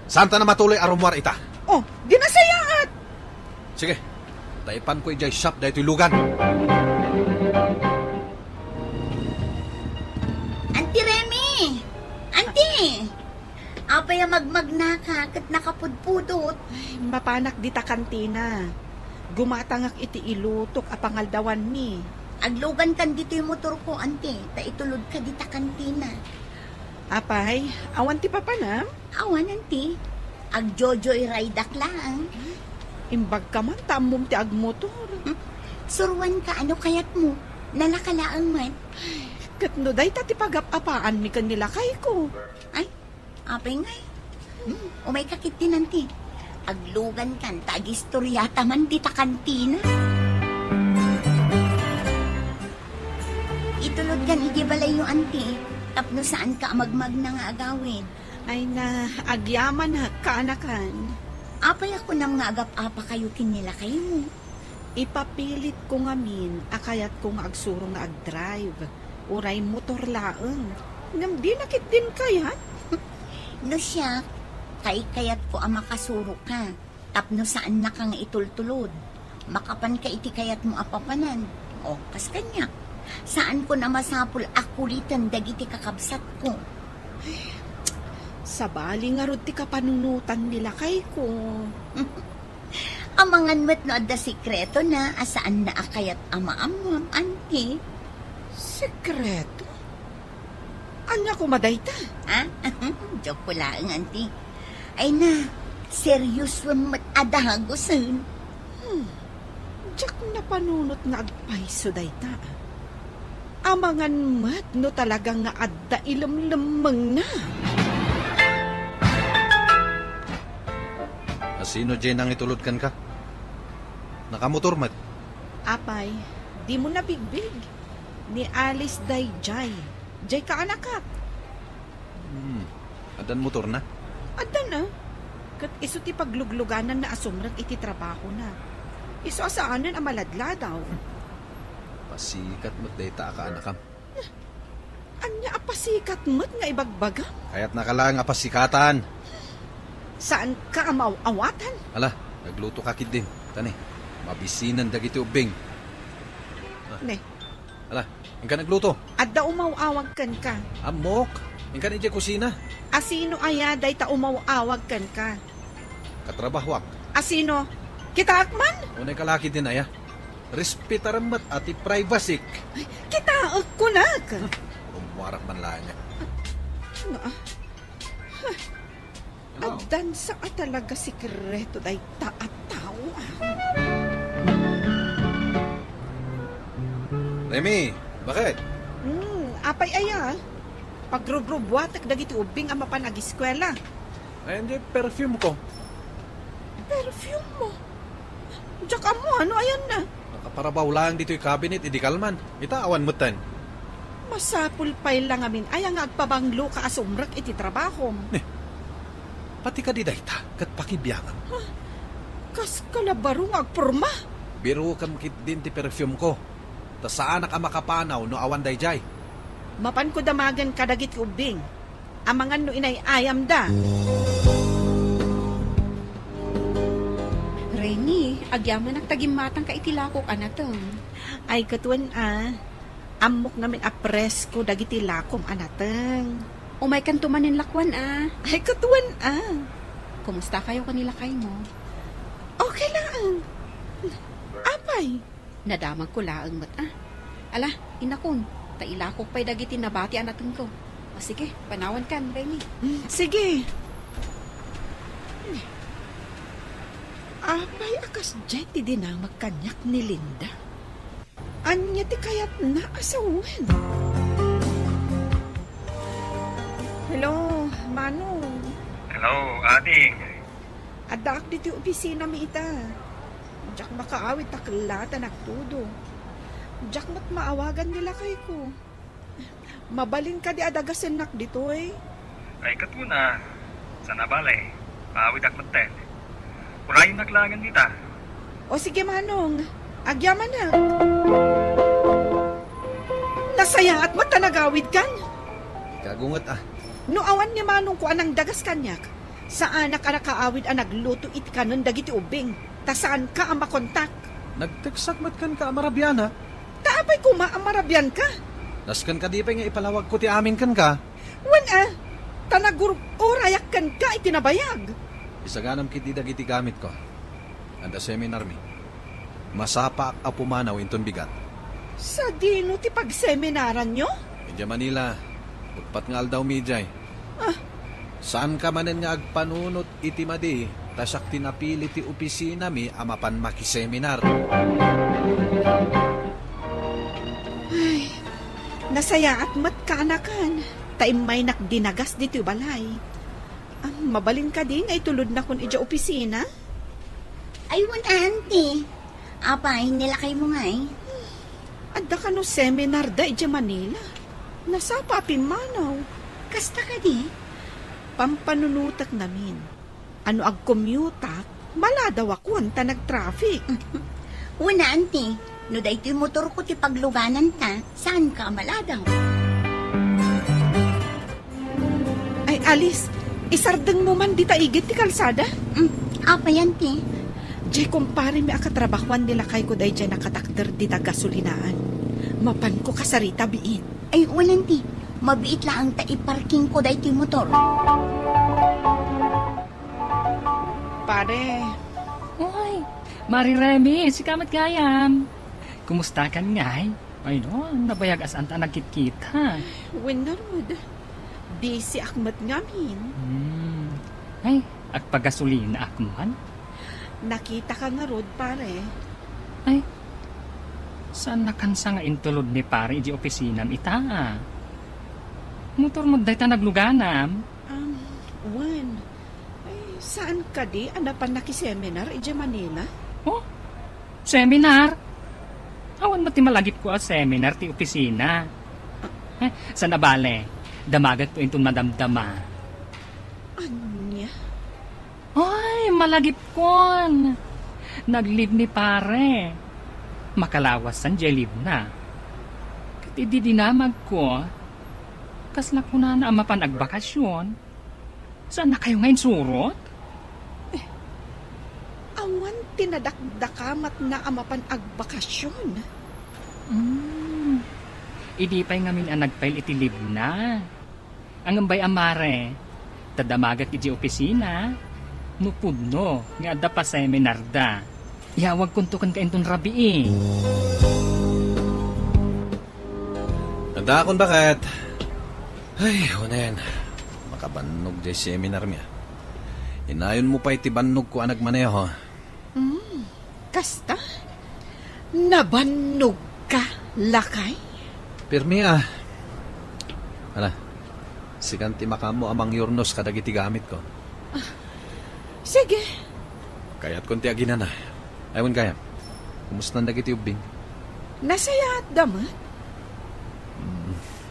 S4: Saan ta na matuloy arumwar ita?
S9: Oh, di nasayaat.
S4: Sige, taipan ko ijay shop daytoy lugan.
S5: Auntie Remy! Auntie! Apay magmag na ka kat nakapudpudot.
S9: Ay, mapanak di ta kantina. Gumatangak iti ilutok apangaldawan mi.
S5: Aglogan kan dito yung motor ko, auntie. Ta itulod ka dita kantina.
S9: Apay, awan ti papanam?
S5: Awan, auntie. Agjojo iraydak lang.
S9: Imbag ka man, tamom ti agmotor.
S5: Surwan ka, ano kayat mo? Nalakalaang man.
S9: Katno day ta ti pagapapaan mi kanila kay ko.
S5: Ay, apay ngay. Umay kakit din, auntie. Aglugan kan, tagistoryata man dita kantina. Itulod kan iti balay yung auntie. Tapno saan ka magmag na nga agawin.
S9: Ay na, agyaman ha, kaanakan.
S5: Apay ako nang nga agap-apa kayo kinila kayo mo.
S9: Ipapilit ko ngamin, akayat ko nga agsuro nga agdrive. Uray motor laeng. Ngam di nakit din kaya?
S5: No siya, kayat ko ang makasuro ka. Tapno saan na kang itultulod. Makapan ka iti kayat mo apapanan. O, kas kanya. Saan ko na masapul akulitan dagiti kakabsat ko.
S9: Sabali nga rod ti kapanunutan nila kay ko.
S5: Amangan met no adda sikreto na asaan na akayat ama-amam, auntie.
S9: Sikreto? Anya ko madayta?
S5: Ha? Joke ko lang, auntie. Ay na, serious mat adahagosan.
S9: Diyak na panunot nga agpayso dayta. Amangan mat no talagang nga adda ilamlamang na.
S4: Sino dyan ang itulod ka? Nakamotor mat.
S9: Apay, di mo na bigbig. Ni Alice day Jay. Jay ka anakak.
S4: Adan motor na.
S9: Adan na. Kat iso ti paglugluganan na asumrag iti trabaho na. Iso asaanan ang maladla daw.
S4: Pasikat mo't data ka anakam.
S9: Anya apasikat mo't nga ibagbaga?
S4: Kaya't nakalang apasikatan.
S9: Saan ka amaw-awatan?
S4: Ala, nagluto ka kid din. Tani, mabisinan dagiti ubing.
S9: Ne,
S4: Ala, ingka nagluto.
S9: adda umaw-awag kan ka.
S4: Amok, ingka ni dyan kusina.
S9: Asino aya day ta umaw-awag kan ka?
S4: Katrabahwak.
S9: Asino? Kita akman?
S4: Unay kalaki din aya. Respetaramat ati privacy.
S9: Kita ko na ka.
S4: Umuwarak man lang niya.
S9: Adan sa talaga sikreto day taataw.
S4: Remy, bakit?
S9: Apay aya. Pagrubrubuatak dagiti ubing ang mapan ag-eskwela.
S4: Ay, hindi, perfume ko.
S9: Perfume mo? Diyak mo, ano ayan na?
S4: Nakaparabaw lang dito yung cabinet, idi kalman. Itaawan mo tan.
S9: Masapul pay lang amin ay ang agpabanglo ka asumrak iti trabaho.
S4: Pati ka di dayta, kat pakibiyangam.
S9: Kas kalabarong agpurma.
S4: Biro kam kit din ti perfume ko. Ta saan ka makapanaw no awan dayjay.
S9: Mapan ko damagan kadagit ubing. Amangan no inay ayam da.
S10: Remy, agyaman nagtagimmatang ka itilakok anatong.
S9: Ay katuan amok namin apres ko dagiti lakom anateng.
S10: Umay kan tumanin lakwan
S9: Ay katuan
S10: Kumusta kayo kanila kay mo?
S9: Okay lang. Apay?
S10: Nadamag ko laang mat Ala, inakon, tailakok pa'y dagiti nabati anatong ko. O sige, panawan kan, Remy.
S9: Sige. Apay akas jeti din ang magkanyak ni Linda. Anya ti kayat na asawen. Hello, Manong.
S7: Hello, ading.
S9: Adak dito opisina mi ita. Diyak makaawit taklata nagtudo. Diyak mat maawagan nila kay ko. Mabalin ka di adagasin nak dito eh.
S7: Ay katuna, sana balay, paawit akmaten. Urayin naglangan dita.
S9: O sige Manong, agyaman na. Nasaya at mata nagawid kan?
S4: Kagungat
S9: No awan ni Manong ko anang dagas kanyak. Saan ka nakaawid ang nagluto iti kanon dagiti ubing? Ta saan ka ang makontak?
S4: Nagteksakmat kan ka amarabyana.
S9: Taapay ko maamarabyan ka.
S4: Naskan ka di pa nga ipalawag ko ti amin kan ka.
S9: Wan tanagur orayak kan ka itinabayag.
S4: Isaganam kiti dagiti gamit ko. Anda seminar mi. Masapa ak apumanaw inton bigat.
S9: Sa dino ti pagseminaran nyo?
S4: Medya Manila, utpat nga aldaw midjay. Saan ka manen nga agpanunot iti madi, tasak tinapili ti opisina mi amapan makiseminar.
S9: Ay, nasaya at mat kaanakan. Taimay nakdinagas dito balay. Mabalin ka din ay tulod na kun ija opisina?
S5: Ayun, auntie. Apay, nilakay mo nga eh.
S9: Adda ka no seminar da ija Manila. Nasa papimanaw.
S5: Kasta ka di?
S9: Pampanunutak namin. Ano ag commute maladaw ako anta nag-traffic.
S5: Una, auntie. No da ito yung motor ko ti pagluganan ta. Saan ka maladaw?
S9: Ay, Alice, isardeng mo man di taigit ti kalsada?
S5: Apay, auntie.
S9: Jay, kumpare mi akatrabahuan nila kay ko day dyan nakatakter di tagasulinaan. Mapan ko kasarita biin.
S5: Ay, auntie. Mabiit lang ta iparking ko da ito yung motor.
S9: Pare.
S8: Uy, Mari Remy, si Kamat Gayam. Kumusta kan ngay? Ay no, nabayag as anta nagkikita.
S9: Winarod. Busy akmat ngamin.
S8: Ay, agpagasolina akman.
S9: Nakita ka nga rod, pare.
S8: Ay, saan nakansa nga intulod ni pare di opisinam ita? Motor mo day ta nagluganam.
S9: Juan. Ay, Saan ka di? Ano pa nakiseminar ije Manila?
S8: Oh, seminar? Awan ba ti malagip ko a seminar ti opisina? Sa nabale, damagat po itong madamdama.
S9: Anya?
S8: Ay, malagip kon. Naglib ni pare. Makalawasan dyan live na. Kati di dinamag ko. Kasla ko na ang mapanagbakasyon. Saan na kayo ngayon surot?
S9: Awan tinadakdakamat na amapan agbakasyon.
S8: Idi pa'y ngamin ang nagpail iti live na. Ang ambay amare, tadamagat iti opisina, nupudno, nga adda pa seminar da. Iawag kuntukan ka intong rabi eh.
S4: Nadakon bakit? Ay, hunen. Makabannog di seminar niya. Inayon mo pa iti bannog ko ang nagmaneho.
S9: Kasta? Nabannog ka, lakay?
S4: Pirmi Ala, siganti makamo amang yurnos kadagiti gamit ko.
S9: Sige.
S4: Kaya't kunti aginan na. Aywan kaya. Kumusta na dagiti ubing?
S9: Nasaya at damat?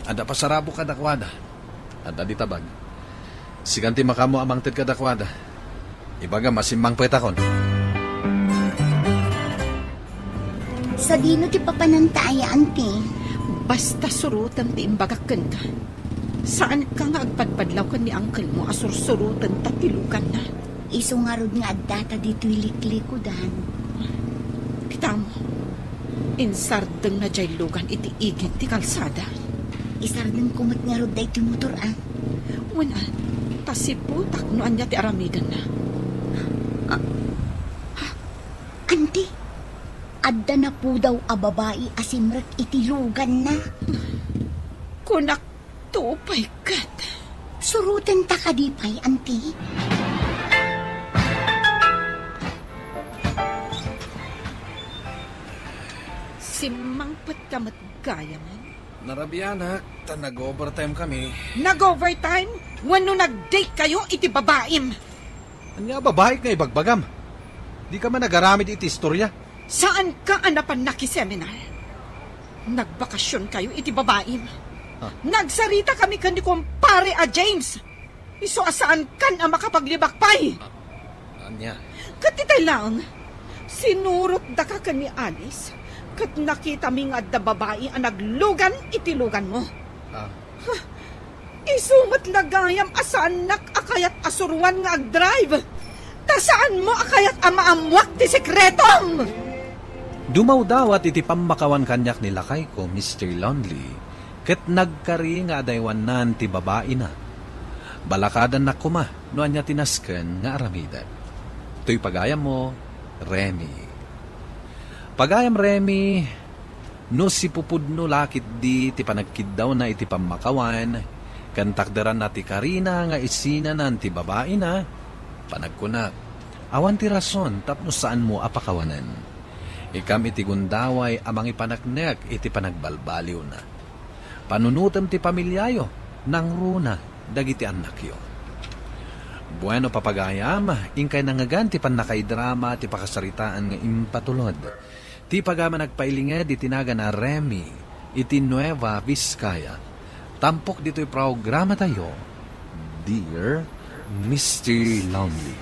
S4: Ada pasarabo kadakwada. Ada di tabag. Siganti makamo amang ted kadakwada. Ibaga masimbang petakon.
S5: Sa dino ti papanantaya, ante.
S9: Basta surutan ti imbagakan ka. Saan ka nga agpadpadlaw ka ni uncle mo asur-surutan tatilukan na?
S5: Iso nga rod nga adata dito'y liklikudan.
S9: Kita mo, insardeng na jay lugan iti igit ti kalsada.
S5: Isardeng kumat nga rod dahi ti motor,
S9: Wala, tasiputak no anya ti aramidan na.
S5: Ante, adda na po daw a babae asimrak iti lugan na.
S9: Kunak tupay kat.
S5: Surutan ta kadipay, ante.
S9: Simangpat ka matgaya man.
S4: Narabianak, nag-overtime kami.
S9: Nag-overtime? Wano nag-date kayo iti babaim?
S4: Anya babae nga ibagbagam. Di ka man nagaramid iti istorya.
S9: Saan ka anapan nakiseminar? Nagbakasyon kayo iti babaim. Nagsarita kami kan ni kumpare a James. Iso asaan kan ang makapaglibakpay.
S4: Anya?
S9: Katitay lang, sinurot da ka kan ni Alice. Kat nakita mi nga da babae ang naglugan itilugan mo. Isumat lagayam asanak akayat asuruan nga ag-drive. Tasaan mo akayat amaamwak ti sekretong?
S4: Dumaw dawat iti pamakawan kanyak ni lakay ko, Mr. Lonely. Ket nagkari nga adaywanan ti babae na. Balakadan na kuma, no anya tinasken nga aramidan. To'y pagayam mo, Remy. Pagayam Remy, no si pupudno lakit di ti panagkid daw na iti pamakawan, kantakderan na ti Karina nga isina na ti babae na, panagkunak, awan ti rason tapno saan mo apakawanan. Ikam iti gundaway amang ipanagnek iti panagbalbaliw na. Panunutem ti pamilyayo, nang runa, dagiti anak yo. Bueno papagayam, ingkay nangagan ti panakaidrama ti pakasaritaan nga impatulod. Ti pagama nagpailinged iti naga na Remy, iti Nueva Vizcaya. Tampok dito'y programa tayo, Dear Mr. Lonely.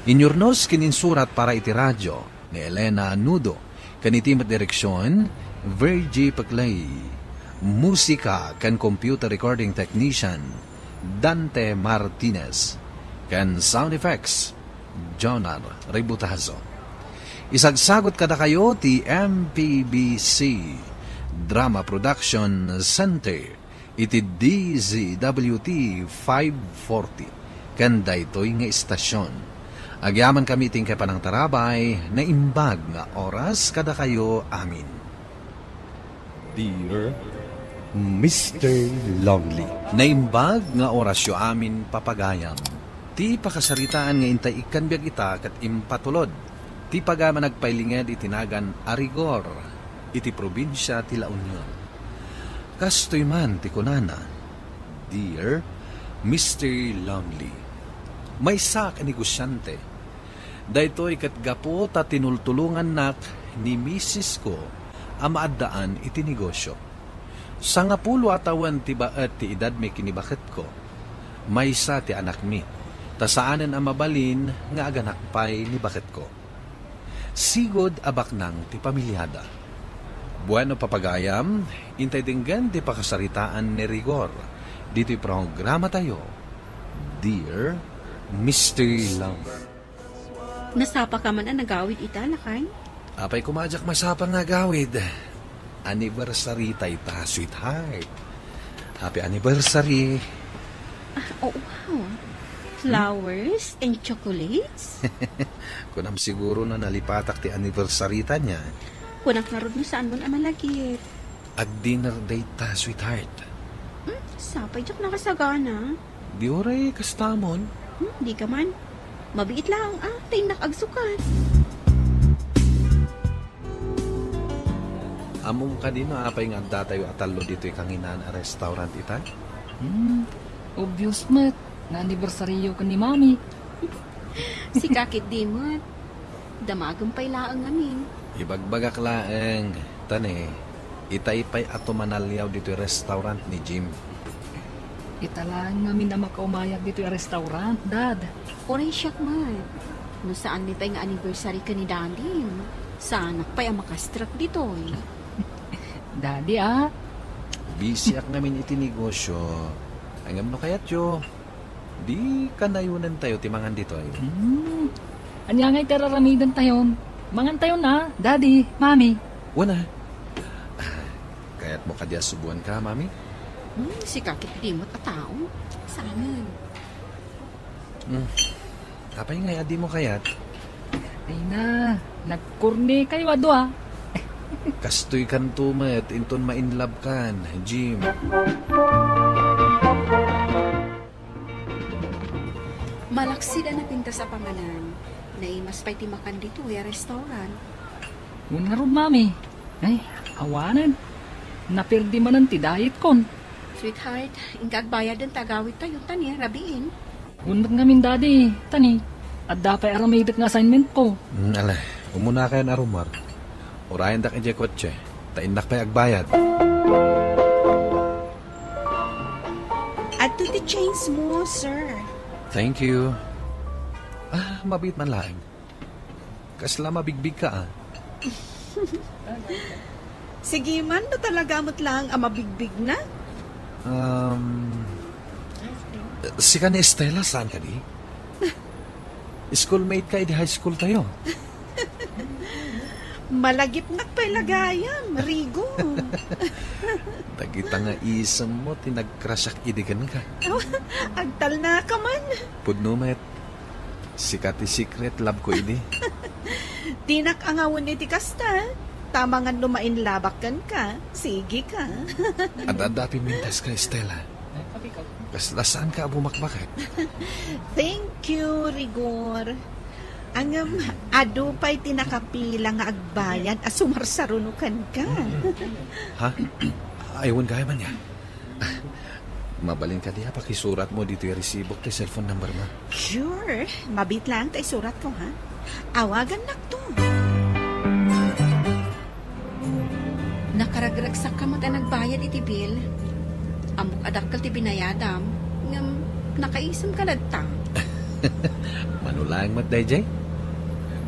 S4: Inyurnos kininsurat para iti radyo ni Elena Nudo, kanitimat direksyon, Virgie Paclay. Musika kan computer recording technician, Dante Martinez. Kan sound effects, Jonar Ributazo. Isagsagot kada kayo ti MPBC Drama Production Center iti DZWT 540 kan daytoy nga istasyon. Agyaman kami ting kapanang tarabay na imbag nga oras kada kayo amin.
S3: Dear Mr. Lonely.
S4: Naimbag nga orasyo amin papagayam. Ti pakasaritaan nga intay ikanbiag ita kat impatulod. Ti pagama nagpailinged itinagan Arigor, iti probinsya ti La Union. Kastoy man ti kunana, Dear Mr. Lonely. May sak negosyante. Daytoy kat gapo ta tinultulungan nak ni Mrs. ko ang maadaan iti negosyo. Sa nga 10 atawan ti baet ti edad may kinibakit ko. May sa ti anak mi. Ta saanen ang mabalin nga aganak pay ni bakit ko. Sigod abak nang ti pamilyada. Bueno papagayam, intay dinggan ti pakasaritaan ni Rigor. Dito'y programa tayo. Dear Mr. Lover.
S10: Nasapa ka man ang nagawid ita, lakay?
S4: Apay kumadyak masapang nagawid. Anniversary tayo ta, sweetheart. Happy anniversary.
S10: Oh, wow. Flowers and chocolates?
S4: Kunam siguro na nalipatak ti anniversary ta niya.
S10: Kunak narod mo saan mo na malagit.
S4: At dinner date ta, sweetheart.
S10: Sapay jak nakasagana.
S4: Di oray kastamon.
S10: Di ka man. Mabiit lang, tayo nakagsukat.
S4: Among ka din apay nga datayo atalo dito kanginan a restaurant ita?
S8: Obvious mat. Na anibersaryo ka ni Mami.
S10: Si Kakit Dimot. Damagang pailaang amin.
S4: Ibagbagak laeng. Tane, itay pay ato manalyaw dito restaurant ni Jim.
S8: Italaan namin na makaumayag dito yung restaurant, Dad.
S10: Oray siyak man. No saan may pa nga anniversary ka ni Daddy. Sana pa'y ang makastrap dito eh.
S8: Daddy,
S4: Busy ak namin iti negosyo. Angam no kayat yo. Di kanayunan tayo timangan dito ay.
S8: Anya nga'y teraramidan tayo. Mangan tayo na, Daddy, Mami.
S4: Wala. Kaya't mo kadya subuan ka, Mami?
S10: Si Kakit Dimot at tao. Saan?
S4: Kapay nga, di mo kayat.
S8: Ay na, nagkurni kayo ado
S4: Kastoy kan tumet, inton ma-inlove kan, Jim.
S10: Malaksid na pinta sa pangalan. Naimas pa'y timakan dito yung restaurant.
S8: Nga ron, Mami. Ay, awanan. Napirdi man ang tidayit kon.
S10: Sweetheart, ingkagbayad ang tagawit tayo tani, rabiin.
S8: Unat ngamin, Daddy. Tani, at dapat aramidat nga assignment ko.
S4: Alay, umuna kayo na rumar. Urayan dak ije kotse. Taindak pa'y agbayad.
S9: At to the chains mo, sir.
S4: Thank you. Mabit man lang. Kasla mabigbig ka
S9: Sige man, na talaga mo't lang ang mabigbig na?
S4: Si ka ni Estela, saan ka di? Schoolmate ka, di high school tayo.
S9: Malagip nakpay lagayam, Rigo.
S4: Dagita nga isam mo, tinagkrasyak idigan ka.
S9: Agtal na ka man.
S4: Pudnumet, sikat secret love ko idi.
S9: Tinak angawon ni Tikasta. Tama nga lumain labakan ka. Sige ka.
S4: Adadapi mintas ka, Estela. Kasla saan ka bumakbakat?
S9: Thank you, Rigor. Angam, ado pa'y tinakapila nga agbayad at sumarsarunukan ka.
S4: Ha? Ayawan kaya man niya. Mabalin ka diya, pakisurat mo dito yung resibok tayo cellphone number mo.
S9: Sure. Mabit lang tayo surat ko, ha? Awagan na to.
S10: Nakaragragsak ka mata nagbayad iti bill. Amok adakkel ti binayadam. Ngam, nakaisam ka ladtang.
S4: Manulang mat, Dayjay?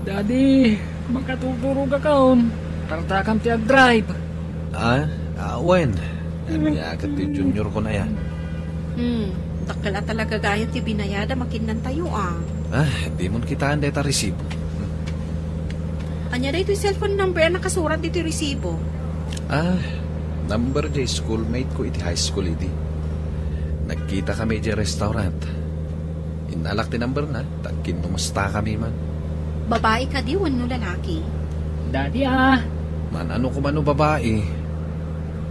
S8: Daddy, makatuturo ka kaon. Tartakam ti ag-drive.
S4: When? Niyakat ti junior ko na yan.
S10: Dakkel at talaga gayat ti binayada makinan tayo
S4: Di mo kitaan deta resibo.
S10: Anya da ito yung cellphone number na nakasurat dito yung resibo.
S4: Number day schoolmate ko iti high school iti. Nagkita kami di restaurant. Inalak ti number na, tagkin numusta kami man.
S10: Babae ka di, no lalaki?
S8: Daddy,
S4: Man, ano ko man o babae?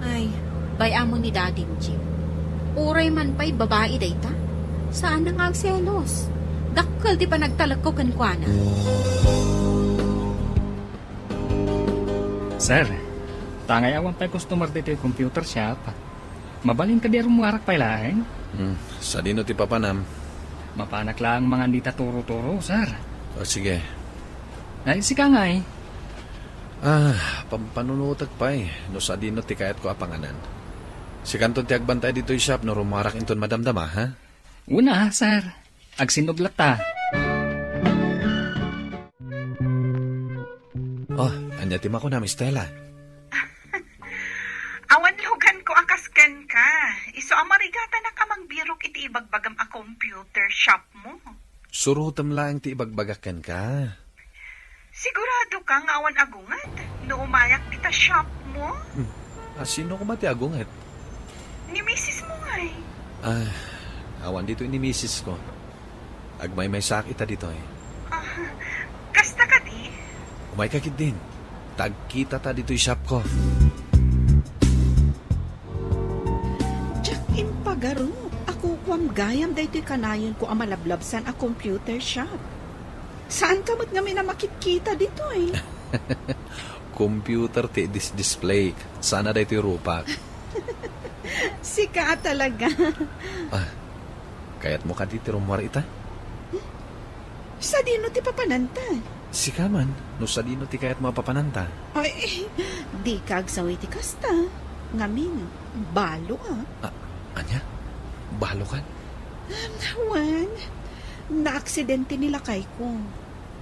S10: Ay, bayamo ni Daddy Jim. Uray man pa'y babae dayta. Saan na nga agselos? Dakkel di pa nagtalag ko kankwana.
S8: Sir, tangay awan pa'y customer dito yung computer shop. Mabalin ka di rumarak pa'y laeng?
S4: Sa dino ti papanam.
S8: Mapanak lang mga dita turo-turo, sir.
S4: O sige.
S8: Ay, si Kangay.
S4: Pampanunutag pa no sa dino ti kayat ko apanganan. Si kanton ti agbantay dito yung shop no rumarak inton madamdama, ha?
S8: Una, sir. Agsinublat ta.
S4: Oh, anya ti mako na, Miss Stella.
S11: Awan lugan ko ang kasken ka. Iso amarigata na kamang birok iti ibagbagam a computer shop mo.
S4: Surutam lang ti ibagbagakan ka.
S11: Sigurado ka nga awan agungat. No umayak kita shop mo.
S4: Sino ko ba ti agungat?
S11: Ni misis mo nga eh.
S4: Awan dito ni misis ko. Agmay may sakit dito eh.
S11: Kasta ka di?
S4: Umay kakit din. Tagkita ta dito yung shop ko.
S9: Jack impagaro. Ako kuam gayam daytoy kanayon ko ang malablabsan a computer shop. Saan ka nga may na makikita dito eh?
S4: Computer ti display. Sana dito yung rupak.
S9: Sika talaga.
S4: Kaya't mo ka dito rumwar ita?
S9: Sa dino ti papananta.
S4: Sika man, no sa dino ti kaya't mapapananta.
S9: Ay, di kagsawi ti kasta. Ngamin, balo
S4: Anya? Balo kan?
S9: Nawan, na-aksidente nila kay ko.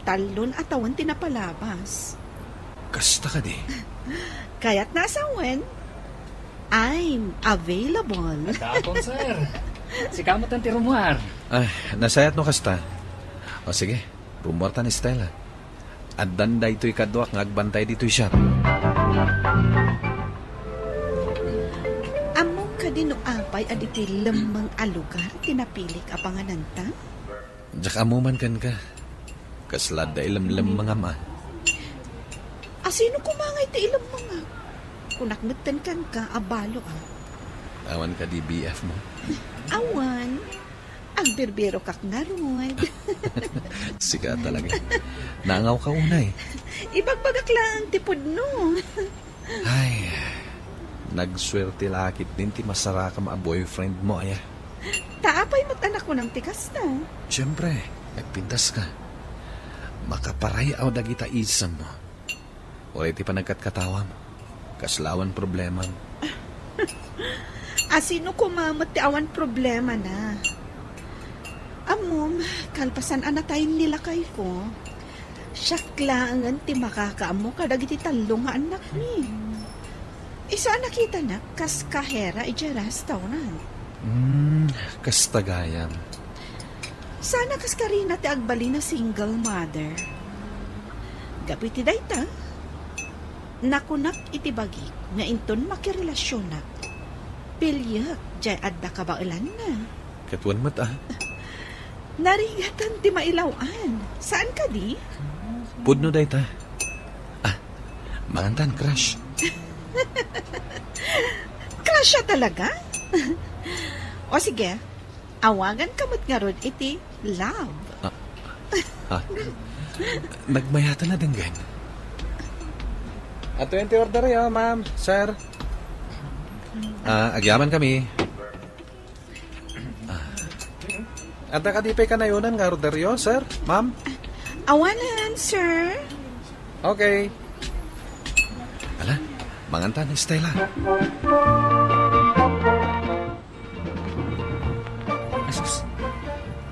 S9: Talon at awan tinapalabas.
S4: Kasta ka di?
S9: Kaya't nasawan, I'm available.
S8: Tapon, sir. Si kamot ang tirumwar.
S4: Nasayat no kasta. O sige, rumor ta ni Stella. At danda ito'y kadwak nga agbantay dito'y shop.
S9: Among kadino apay aditi lemang alugar tinapilik apangananta?
S4: Diyak amuman kan ka. Kaslad da ilam-lam mga ma.
S9: Sino kumangay ti ilam mga? Kunakmutan kan ka abalo
S4: Awan ka di BF mo.
S9: Awan. Ang berbero kak nga ruwad.
S4: Sika talaga. Nangaw ka unay.
S9: Ibagbagak lang tipod no.
S4: Ay, nagswerte lakit din ti masara ka boyfriend mo aya.
S9: Taapay mat-anak ko ng tikas na.
S4: Siyempre, nagpintas ka. Makaparay aw dagita isam mo. Ulit ti pa nagkatkatawa mo. Kaslawan problema mo.
S9: Sino kumamat ti awan problema na? Amom, kalpasan anatayin nila kay ko. Syaklangan ti makakaamo kadag iti talong nga anak ni. Isa nakita na kas kahera iti restaurant.
S4: Kastagayam.
S9: Sana kas karina ti agbali na single mother. Gabi ti dayta. Nakunak iti bagi nga inton makirelasyon na. Pilyak jay adda ka ba ilan na?
S4: Katuan mat
S9: Narigatan ti mailawan. Saan ka di?
S4: Pudno dayta. Mangantan crush.
S9: Crush siya talaga? O sige, awagan ka mo't nga ron iti love.
S4: Nagmayata na din gan. 20 order yo, ma'am, sir. Agyaman kami. At nakadipay ka na yun ang order yo, sir, ma'am.
S9: Awanan, sir.
S4: Okay. Ala, mangantan ni Stella.
S8: Asus,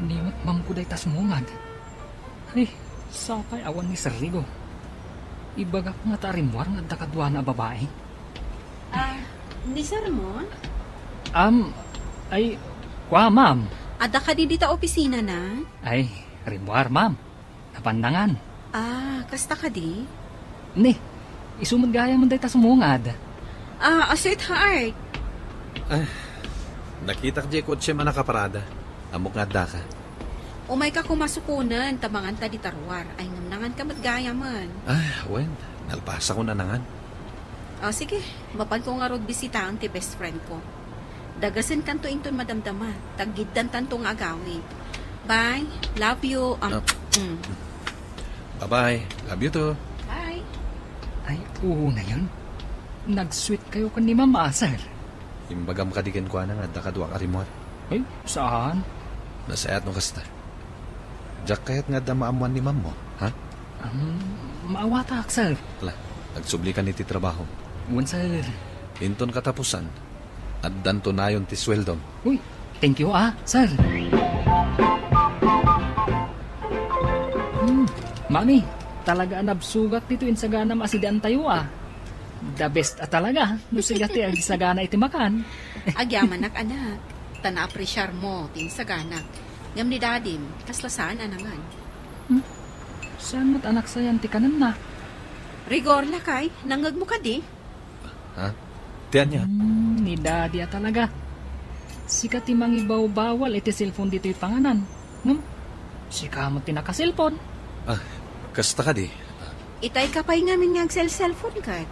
S8: niwat mangkuday tas mungad. Ay, sapay awan ni Sir Rigo. Ibaga pa nga tarimwar nga dakadwa na babae.
S10: Ni Sir mo?
S8: Ay, kwa ma'am.
S10: Ada ka di dita opisina na?
S8: Ay, rimwar ma'am. Napandangan.
S10: Kasta ka di?
S8: Ni, isumad gaya man day ta sumungad.
S10: Sweetheart.
S4: Nakita ka di kotse man nakaparada. Amok nga da ka.
S10: Umay ka kumasukunan, tabangan ta di tarwar. Ay ngamnangan ka matgaya man.
S4: Wen, nalpasa ko na nangan.
S10: Sige, mapan ko nga rod bisita ang ti best friend ko. Dagasin kanto inton madamdama, taggidan tanto nga agawin. Bye, love you.
S4: Bye-bye, love you too.
S10: Bye.
S8: Ay, oo na yun. Nag-sweet kayo kan ni Mama, sir.
S4: Imbagam kadigan ko na nga, dakadwa ka rimor.
S8: Ay, saan?
S4: Nasayat no kasta. Diyak kayat nga damaamuan ni mam mo, ha?
S8: Maawatak, sir.
S4: Wala, nagsubli ka ni ti trabaho.
S8: Wan, sir.
S4: Inton katapusan, at danto na yun ti sweldom.
S8: Uy, thank you, sir. Mami, talaga nabsugat dito insagana masidan tayo, The best talaga. Nusigati ang sagana itimakan.
S10: Agyaman anak. Tana-apresyar mo, tinsaganak. Ngam ni dadim, kaslasaan anangan.
S8: Saan mo't anak sayan ti kanan na?
S10: Rigor la kay, nangag mo ka di.
S4: Ha? Tiyan niya?
S8: Ni daddy talaga. Sika ti mangibaw-bawal iti cellphone dito panganan. Sika mo tinaka-cellphone.
S4: Kasta ka di?
S10: Itay ka pa'y ngamin nga cellphone ka.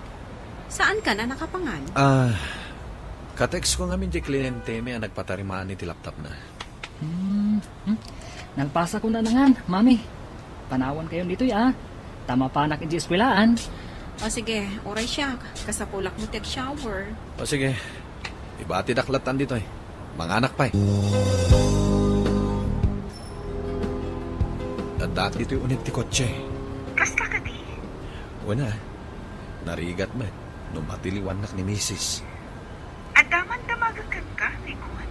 S10: Saan ka na nakapangan?
S4: Katext ko ngamin di kliyente may nagpatarimaan ni ti laptop na.
S8: Nagpasa ko na nangan, mami. Panawan kayo dito, Tama pa anak iti eskwelahan.
S10: O sige, oray siya. Kasapulak mo take shower.
S4: O sige, ibati daklatan dito Mga anak pa Dadak dito yung unit ti kotse.
S11: Kasta ka di?
S4: Wala, narigat man. Numatiliwanak ni Mrs.
S11: Adaman-damagagan ka, Nikon?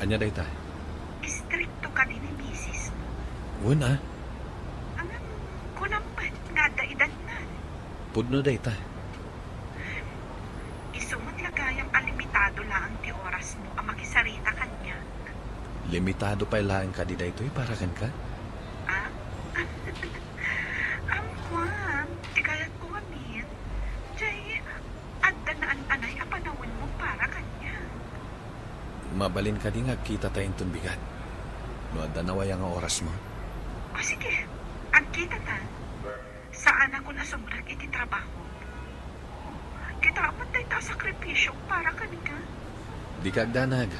S4: Anya day ta?
S11: Istrikto ka din ni Mrs.
S4: Wala.
S11: Angang kunampan nga daidan na.
S4: Pudno day ta?
S11: Isumot lagayang alimitado lang ti oras mo ang makisarita kanya.
S4: Limitado pa ilaan ka di day ito'y para kan ka?
S11: Ang Juan, di kayat ko amin. Jay, adda na anay apanawin mo para kanya.
S4: Mabalin ka di nga kita tayong tunbigat. No, adda naway ang oras mo.
S11: O sige, ang kita ta. Saan ako nasumurag iti trabaho? Kita amat tayo ta sakripisyo para kanina.
S4: Di ka agdanag.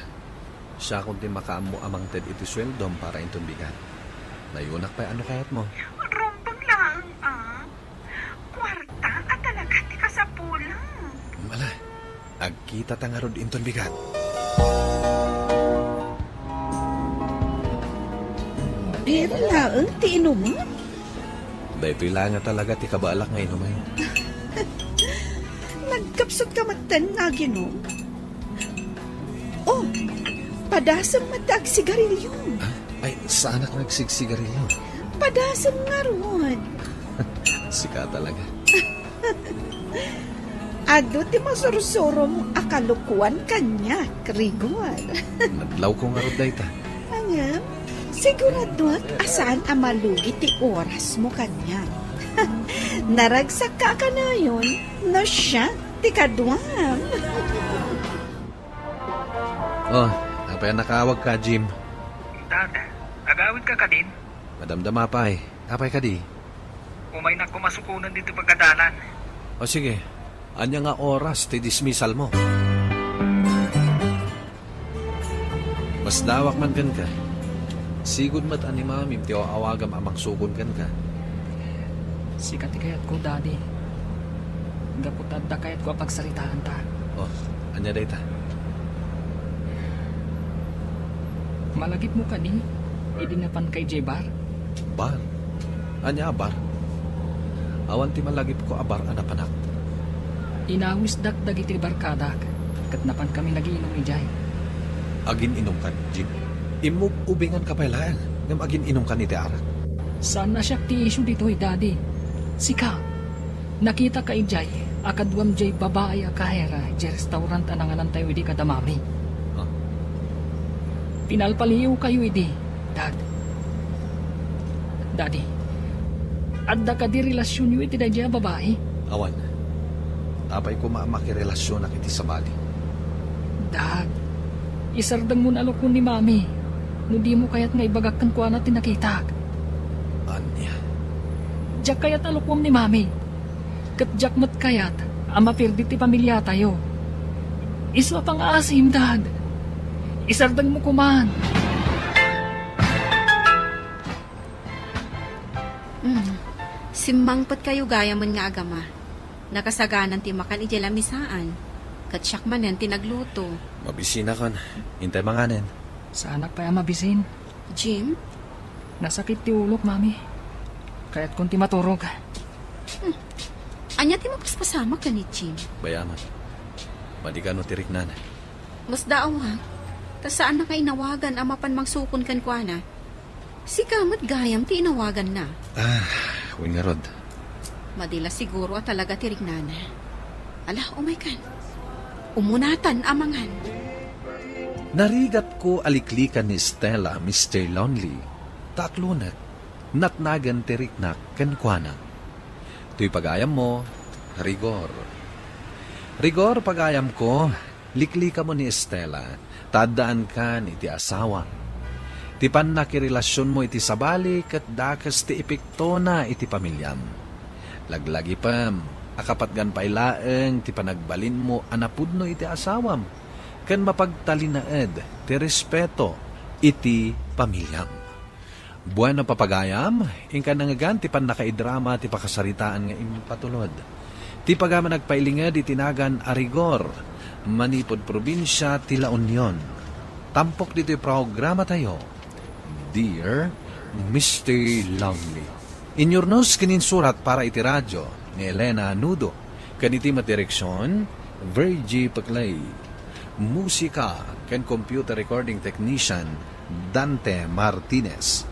S4: Siya kung di makaamo amang ted iti sweldom para yung tunbigat. Nayunak pa ano kayat mo?
S11: Rombang lang, Kwarta at talaga ti kasapulang.
S4: Mala, agkita tangarod inton bigat.
S9: Pero laang ti inuman.
S4: Dahil lang nga talaga ti kabalak nga inuman.
S9: Nagkapsot ka matan nga ginom. Oh, padasam matag sigarilyo.
S4: Ay, saan ako nagsigsigarilyo?
S9: Padasam nga ron.
S4: Sika talaga.
S9: Ado ti masursurom akalukuan kanya, Krigor.
S4: Nadlaw ko nga rod dayta.
S9: Angam, sigurado at asaan ang malugi ti oras mo kanya. Naragsak ka na yun, no siya, ti kadwam.
S4: Oh, apay nakawag ka, Jim.
S12: Dada, agawid ka ka din?
S4: Madamdama pa Apay ka di?
S12: Umay na kumasukunan dito pagkadalan.
S4: O sige, anya nga oras ti dismissal mo. Mas dawak man kan ka. Sigud mat ani mamim ti awagam amang sukon kan ka.
S8: Sikat kayat ko, daddy. Gapot adda kayat ko pagsaritaan ta.
S4: Oh, anya day ta?
S8: Malagip mo ka ni, idinapan kay J-Bar?
S4: Bar? Anya bar? Awan ti malagip ko abar anapanak.
S8: Inawis dakdag iti barkadak, katnapan kami nagiinom ni Jay.
S4: Agin inom ka, Jim. Imug ubingan ka pailaan, ngam agin inom ka ni ti arak.
S8: Saan na siya ti issue dito, daddy? Sika, nakita ka Jay, akadwam Jay babae akahera, Jay restaurant ananganan tayo di kadamami. Pinalpaliw kayo idi, Dad. Daddy, adda ka di relasyon yu iti dadya babae?
S4: Awan, apay ko makirelasyon na kiti sa bali.
S8: Dad, isardang mo na alokon ni Mami. No di mo kayat nga ibagakkan ko na tinakita.
S4: Anya?
S8: Diyak kayat alokom ni Mami. Kat diyak mat kayat, ama pirdi ti pamilya tayo. Iswa pang asim, Dad. Isardang mo kuman.
S10: Simbangpat kayo gaya man nga agama. Nakasaganan ti makan iti lamisaan. Katsyak manen ti nagluto.
S4: Mabisina kon. Hintay manganen.
S8: Sa anak pa mabisin.
S10: Jim?
S8: Nasakit ti ulok, mami. Kaya't kung ti maturog.
S10: Anya ti mapaspasama ka ni Jim?
S4: Bayaman. Madikano tirik na.
S10: Mas daaw ha. Tas saan na ka inawagan ang mapan mangsukon kan kwa na? Si kamat gayam ti inawagan na.
S4: Uy nga rod.
S10: Madila siguro at talaga tirik na. Ala, kan. Umunatan amangan.
S4: Narigat ko aliklikan ni Stella, Mr. Lonely. Tatlunat, natnagan tiriknak kankwana. Tuy pagayam mo, rigor. Rigor pagayam ko, liklika mo ni Stella, tadaan ka ni ti asawa. Ti pannakirelasyon mo iti sabali kat dakas ti epekto na iti pamilyam. Laglagi pam, akapat gan pailaeng ti panagbalin mo anapudno iti asawam. Kan mapagtalinaed ti respeto iti pamilyam. Buwan na papagayam, ingka nangagan ti pan nakaidrama ti pakasaritaan nga impatulod. Ti pagama nagpailinged itinagan a rigor, manipod probinsya ti La Union. Tampok dito yung programa tayo. Dear Mr. Lonely. Inyornos kininsurat para iti radyo ni Elena Nudo. Kaniti matireksyon, Virgie Paclay. Musika ken computer recording technician, Dante Martinez.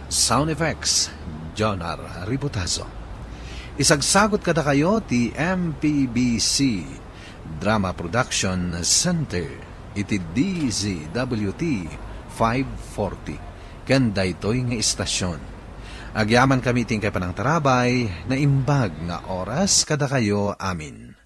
S4: Sound effects, Jonar Ributazo. Isagsagot kada kayo ti MPBC Drama Production Center iti DZWT 540 ken daytoy nga istasyon. Agyaman kami ting kay panang tarabay na imbag nga oras kada kayo amin.